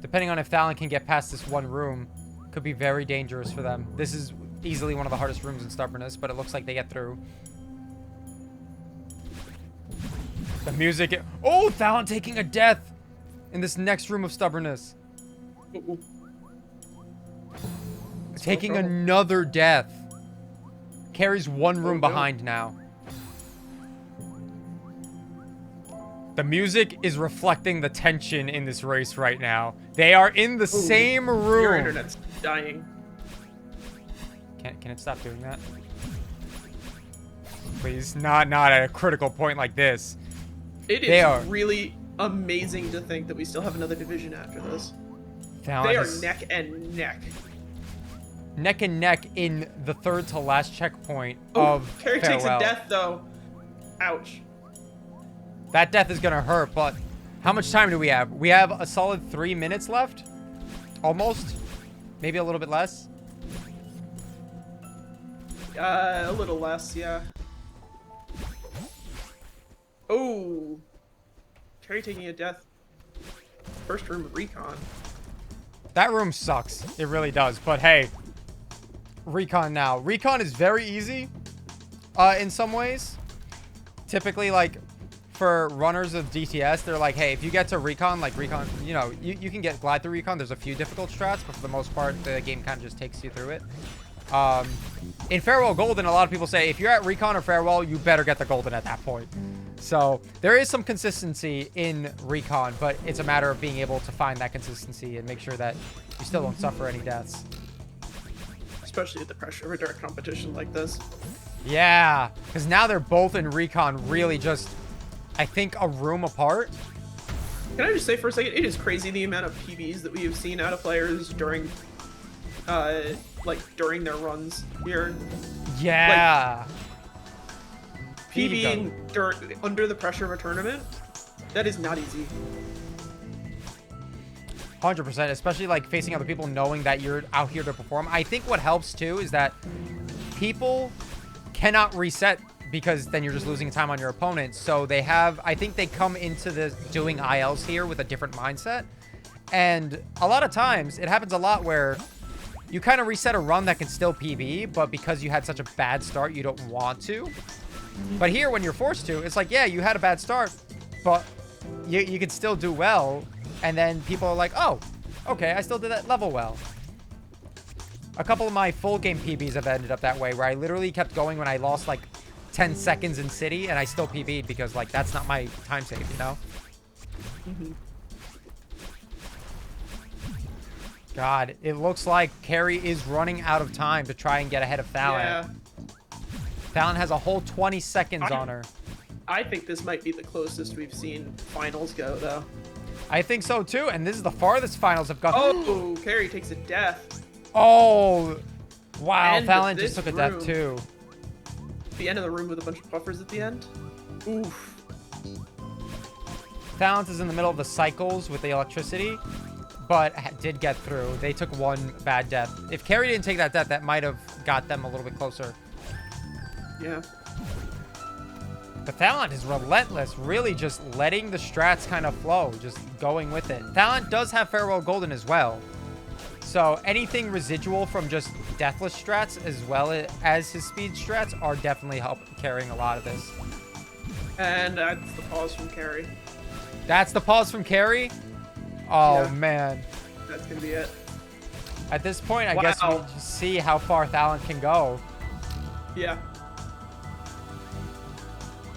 Depending on if Talent can get past this one room, could be very dangerous for them. This is easily one of the hardest rooms in Stubbornness, but it looks like they get through. The music... Oh, Talent taking a death in this next room of Stubbornness. Ooh. Taking trouble. another death. Carries one room no. behind now. The music is reflecting the tension in this race right now. They are in the same room. Your internet's dying. Can it stop doing that? Please, not at a critical point like this. It They is are- really amazing to think that we still have another division after this. Talent They are is neck and neck. neck and neck in the third to last checkpoint Oh, of Carrie takes a Farewell. death though. Ouch. That death is gonna hurt, but how much time do we have? We have a solid 3 minutes left. Almost. Maybe a little bit less. A little less, yeah. Oh. Carrie taking a death. First room recon. That room sucks. It really does. But hey, recon now. Recon is very easy in some ways. Typically, like, for runners of DTS, they're like, hey, if you get to recon, like recon, you know, you can get glide through recon. There's a few difficult strats, but for the most part, the game kind of just takes you through it. In Farewell Golden, a lot of people say, if you're at recon or Farewell, you better get the Golden at that point. So there is some consistency in recon, but it's a matter of being able to find that consistency and make sure that you still don't suffer any deaths. Especially at the pressure of a direct competition like this. Yeah, because now they're both in recon, really just, I think, a room apart. Can I just say for a second, it is crazy the amount of PBs that we have seen out of players during, like, during their runs here. Yeah. PBing under the pressure of a tournament, that is not easy. 100%, especially like facing other people, knowing that you're out here to perform. I think what helps too is that people cannot reset because then you're just losing time on your opponent. So they have, I think they come into the doing ILs here with a different mindset. And a lot of times, it happens a lot where you kind of reset a run that can still PB, but because you had such a bad start, you don't want to. But here, when you're forced to, it's like, yeah, you had a bad start, but you can still do well. And then people are like, oh, okay, I still did that level well. A couple of my full game PBs have ended up that way, where I literally kept going when I lost like 10 seconds in city, and I still PB'd because like that's not my time save, you know? God, it looks like Carrie is running out of time to try and get ahead of Fallon. Yeah. Fallon has a whole 20 seconds on her. I think this might be the closest we've seen finals go, though. I think so too, and this is the farthest finals have gone. Oh, Carrie takes a death. Oh, wow, End of Fallon just this took a death room. too. The end of the room with a bunch of buffers at the end. Oof. Fallon is in the middle of the cycles with the electricity, but did get through. They took one bad death. If Carrie didn't take that death, that might have got them a little bit closer. Yeah. But Fallon is relentless, really just letting the strats kind of flow, just going with it. Fallon does have Farewell Golden as well. So anything residual from just Deathless strats as well as his speed strats are definitely carrying a lot of this. And that's the pause from Carrie. That's the pause from Carrie? Oh, Yeah. man. That's going to be it. At this point, I Wow. guess we'll just see how far Fallon can go. Yeah.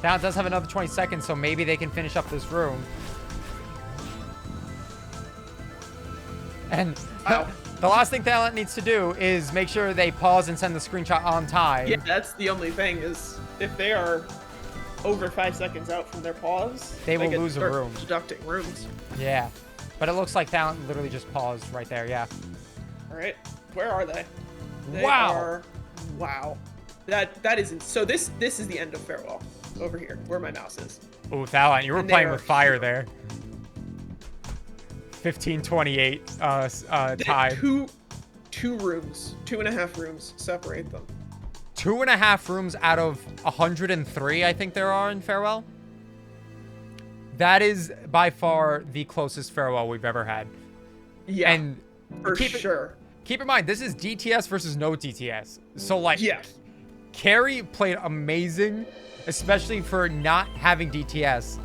Fallon does have another 20 seconds, so maybe they can finish up this room. And Wow. the last thing Fallon needs to do is make sure they pause and send the screenshot on time. Yeah, that's the only thing is if they are over 5 seconds out from their pause, They will can lose a start room. Deducting rooms. Yeah. But it looks like Fallon literally just paused right there, yeah. All right, where are they? They Wow. are- wow. That isn't. So this is the end of Farewell over here, where my mouse is. Ooh, Fallon, you were And they playing are with fire here. there. 15-28 tied. Two rooms, 2.5 rooms separate them. 2.5 rooms out of 103, I think there are in Farewell. That is by far the closest Farewell we've ever had. Yeah, And for keep sure. keep in mind, this is DTS versus no DTS. So, like, Yeah, Carrie played amazing, especially for not having DTS,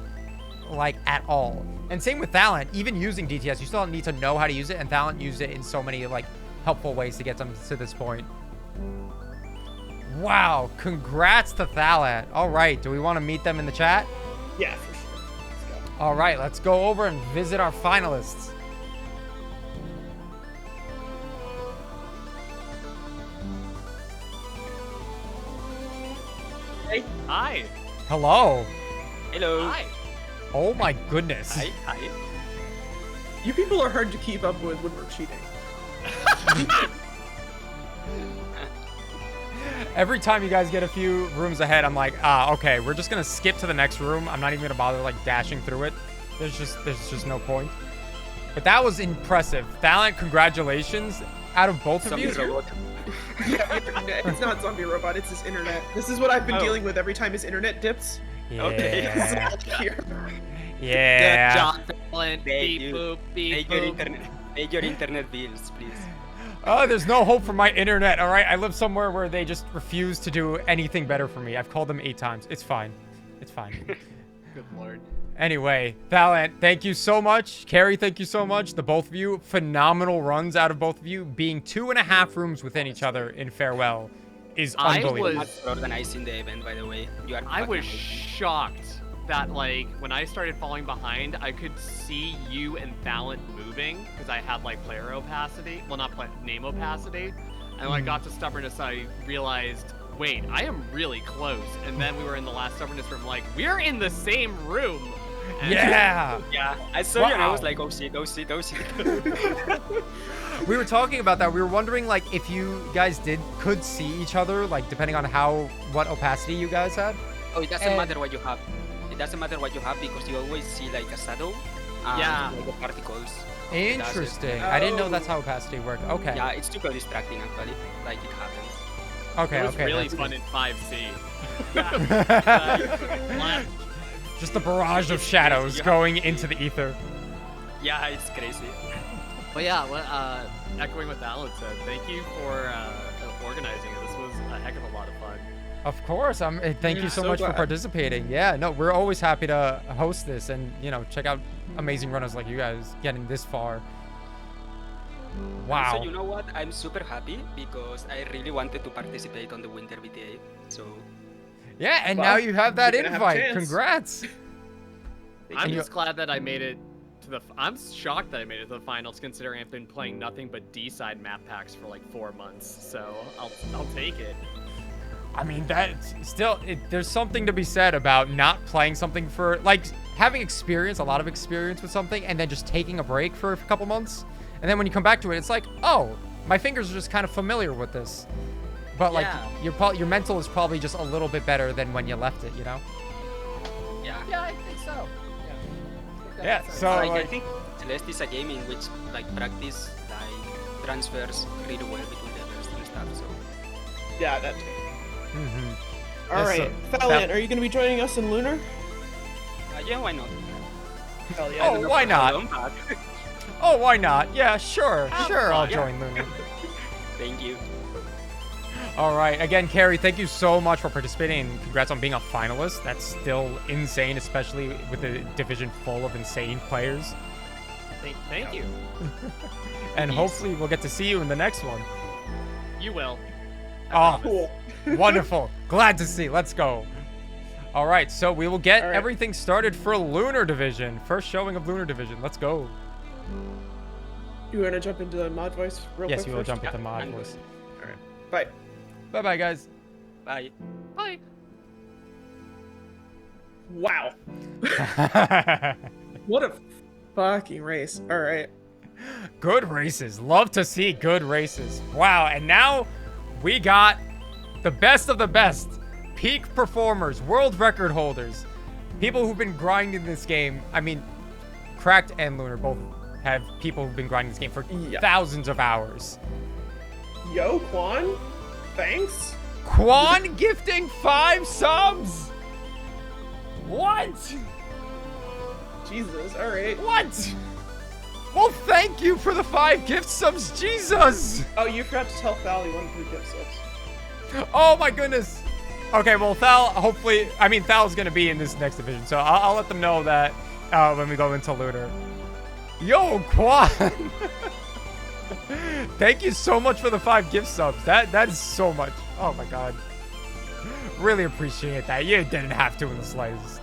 like, at all. And same with Fallon. Even using DTS, you still need to know how to use it, and Fallon used it in so many, like, helpful ways to get them to this point. Wow, congrats to Fallon. All right, do we want to meet them in the chat? yeah, for sure. Let's go. All right, let's go over and visit our finalists. Hey, Hi. Hello. Hello. Hi. Oh my goodness. Hi. Hi. you people are hard to keep up with when we're cheating. Every time you guys get a few rooms ahead, I'm like, okay, we're just gonna skip to the next room. I'm not even gonna bother like dashing through it. There's just no point. But that was impressive. Fallon, congratulations. Out of both of Zombie you. robot. Yeah, internet. It's not zombie robot. It's his internet. This is what I've been Oh. dealing with every time his internet dips. Okay. Yeah. Here. Yeah. Good job, Fallon. Thank Beep you. boop, beep Pay your boop. internet. Pay your internet bills, please. Oh, there's no hope for my internet, all right? I live somewhere where they just refuse to do anything better for me. I've called them 8 times. It's fine. It's fine. Good lord. Anyway, Fallon, thank you so much. Carrie, thank you so much. The both of you, phenomenal runs out of both of you. Being 2.5 rooms within each other in Farewell is I unbelievable. was- Thanks for organizing the event, by the way. You are I fucking was amazing. shocked that, like, when I started falling behind, I could see you and Fallon moving because I had, like, player opacity. Well, not name opacity. And when I got to stubbornness, I realized, wait, I am really close. And then we were in the last stubbornness room, like, we're in the same room. And Yeah. Yeah, I saw you and I was Wow. like, oh shit, oh shit, oh shit. We were talking about that. We were wondering, like, if you guys could see each other, like, depending on what opacity you guys had. Oh, it doesn't And- matter what you have. It doesn't matter what you have because you always see like a shadow. And Yeah. like the particles. Interesting. I didn't know that's how opacity worked. Okay. Yeah, it's super distracting actually. Like it happens. Okay. It was Okay. really that's fun in 5C. good. Just a barrage of shadows going into the ether. Yeah, it's crazy. But yeah, echoing what Alan said, thank you for organizing it. This was a heck of a lot of fun. Of course. Thank you so much for glad. participating. Yeah, no, we're always happy to host this and, you know, check out amazing runners like you guys getting this far. Wow. So you know what? I'm super happy because I really wanted to participate on the Winter VTA. So Yeah, and Well, now you have that you're gonna have a invite. chance. Congrats. I'm you- just glad that I made it to the. I'm shocked that I made it to the finals, considering I've been playing nothing but D-side map packs for like 4 months. So I'll take it. I mean, that's still, there's something to be said about not playing something for, like, having experience, a lot of experience with something, and then just taking a break for a couple months. And then when you come back to it, it's like, oh, my fingers are just kind of familiar with this. But, like, Yeah. your mental is probably just a little bit better than when you left it, you know? yeah. Yeah, I think so. Yeah. Yeah, so, I like, think Celeste is a game in which like practice like transfers really well between levels and stuff. So Yeah, that too. mhm. All Yes, right, so- Valiant, are you going to be joining us in Lunar? yeah, why not? Hell yeah. Oh, why not? Welcome back. Oh, why not? Yeah, sure. Sure, I'll fun. join Lunar. Thank you. All right. Again, Carrie, thank you so much for participating. And congrats on being a finalist. That's still insane, especially with a division full of insane players. Thank you. And Yes. hopefully we'll get to see you in the next one. You will. Oh, Cool. wonderful. Glad to see. Let's go. All right. So we will get All right. everything started for Lunar Division. First showing of Lunar Division. Let's go. You want to jump into the mod voice real Yes, quick we will first? jump into Yeah, mod I'm voice. All right. Bye. Bye-bye, guys. Bye. Bye. Wow. What a fucking race. All right. Good races. Love to see good races. Wow. And now we got the best of the best. Peak performers, world record holders, people who've been grinding this game. I mean, Cracked and Lunar both have people who've been grinding this game for Yeah. thousands of hours. Yo, Quan. Thanks. Quan gifting 5 subs? What? Jesus. All right. What? Well, thank you for the 5 gift subs, Jesus! Oh, you forgot to tell Thal you wanted 3 gift subs. Oh my goodness. Okay, well, Thal, hopefully, I mean, Thal's gonna be in this next division, so I'll let them know that when we go into Lunar. Yo, Quan! Thank you so much for the 5 gift subs. That is so much. Oh my god. Really appreciate that. You didn't have to in the slightest.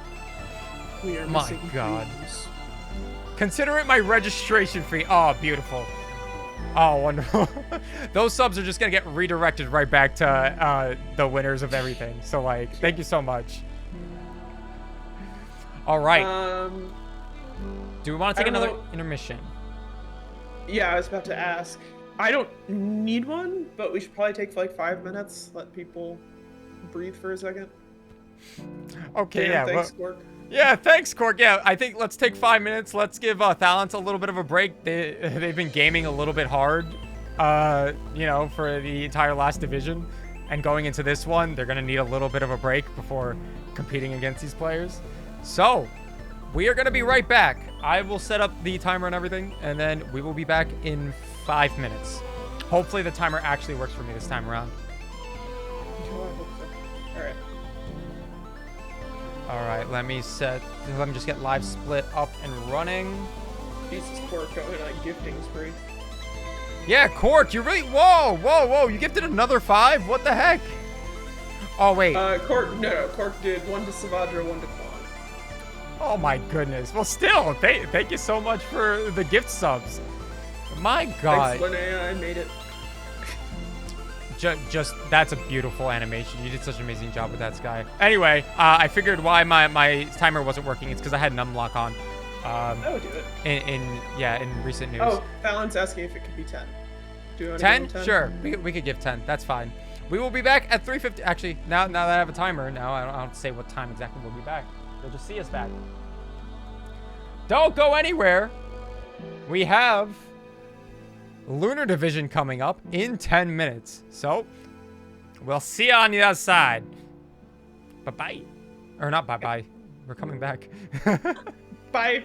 We are My missing God. dreams. Consider it my registration fee. Oh, beautiful. Oh, wonderful. Those subs are just gonna get redirected right back to the winners of everything. So, like, thank you so much. All right. Do we want to I take don't another know. intermission? Yeah, I was about to ask. I don't need one, but we should probably take like 5 minutes. Let people breathe for a second. Okay, Damn, yeah. thanks, Well, Quark. yeah, thanks, Cork. Yeah, I think let's take 5 minutes. Let's give Thalent a little bit of a break. They've been gaming a little bit hard, you know, for the entire last division. And going into this one, they're going to need a little bit of a break before competing against these players. So, we are going to be right back. I will set up the timer and everything, and then we will be back in 5 minutes. Hopefully the timer actually works for me this time around. Oh, I hope so. All right. All right, let me just get live split up and running. Jesus, Quark going on a gifting spree. Yeah, Cork, you really, whoa, you gifted another 5? What the heck? Oh, wait. Quark did 1 to Savadra, 1 to Quan. Oh my goodness. Well, still, thank you so much for the gift subs. My God. Thanks, Linnea, I made it. Just that's a beautiful animation. You did such an amazing job with that, Skye. Anyway, I figured why my timer wasn't working. It's because I had numlock on. I would do it. In recent news. Oh, Fallon's asking if it could be 10. Do you want 10? to 10? Sure. We could give 10. That's fine. We will be back at 3:50. Actually, now that I have a timer, now I don't have to say what time exactly we'll be back. You'll just see us back. Don't go anywhere. We have Lunar Division coming up in 10 minutes. So, we'll see you on the other side. Bye-bye. Or not bye-bye. We're coming back. Bye.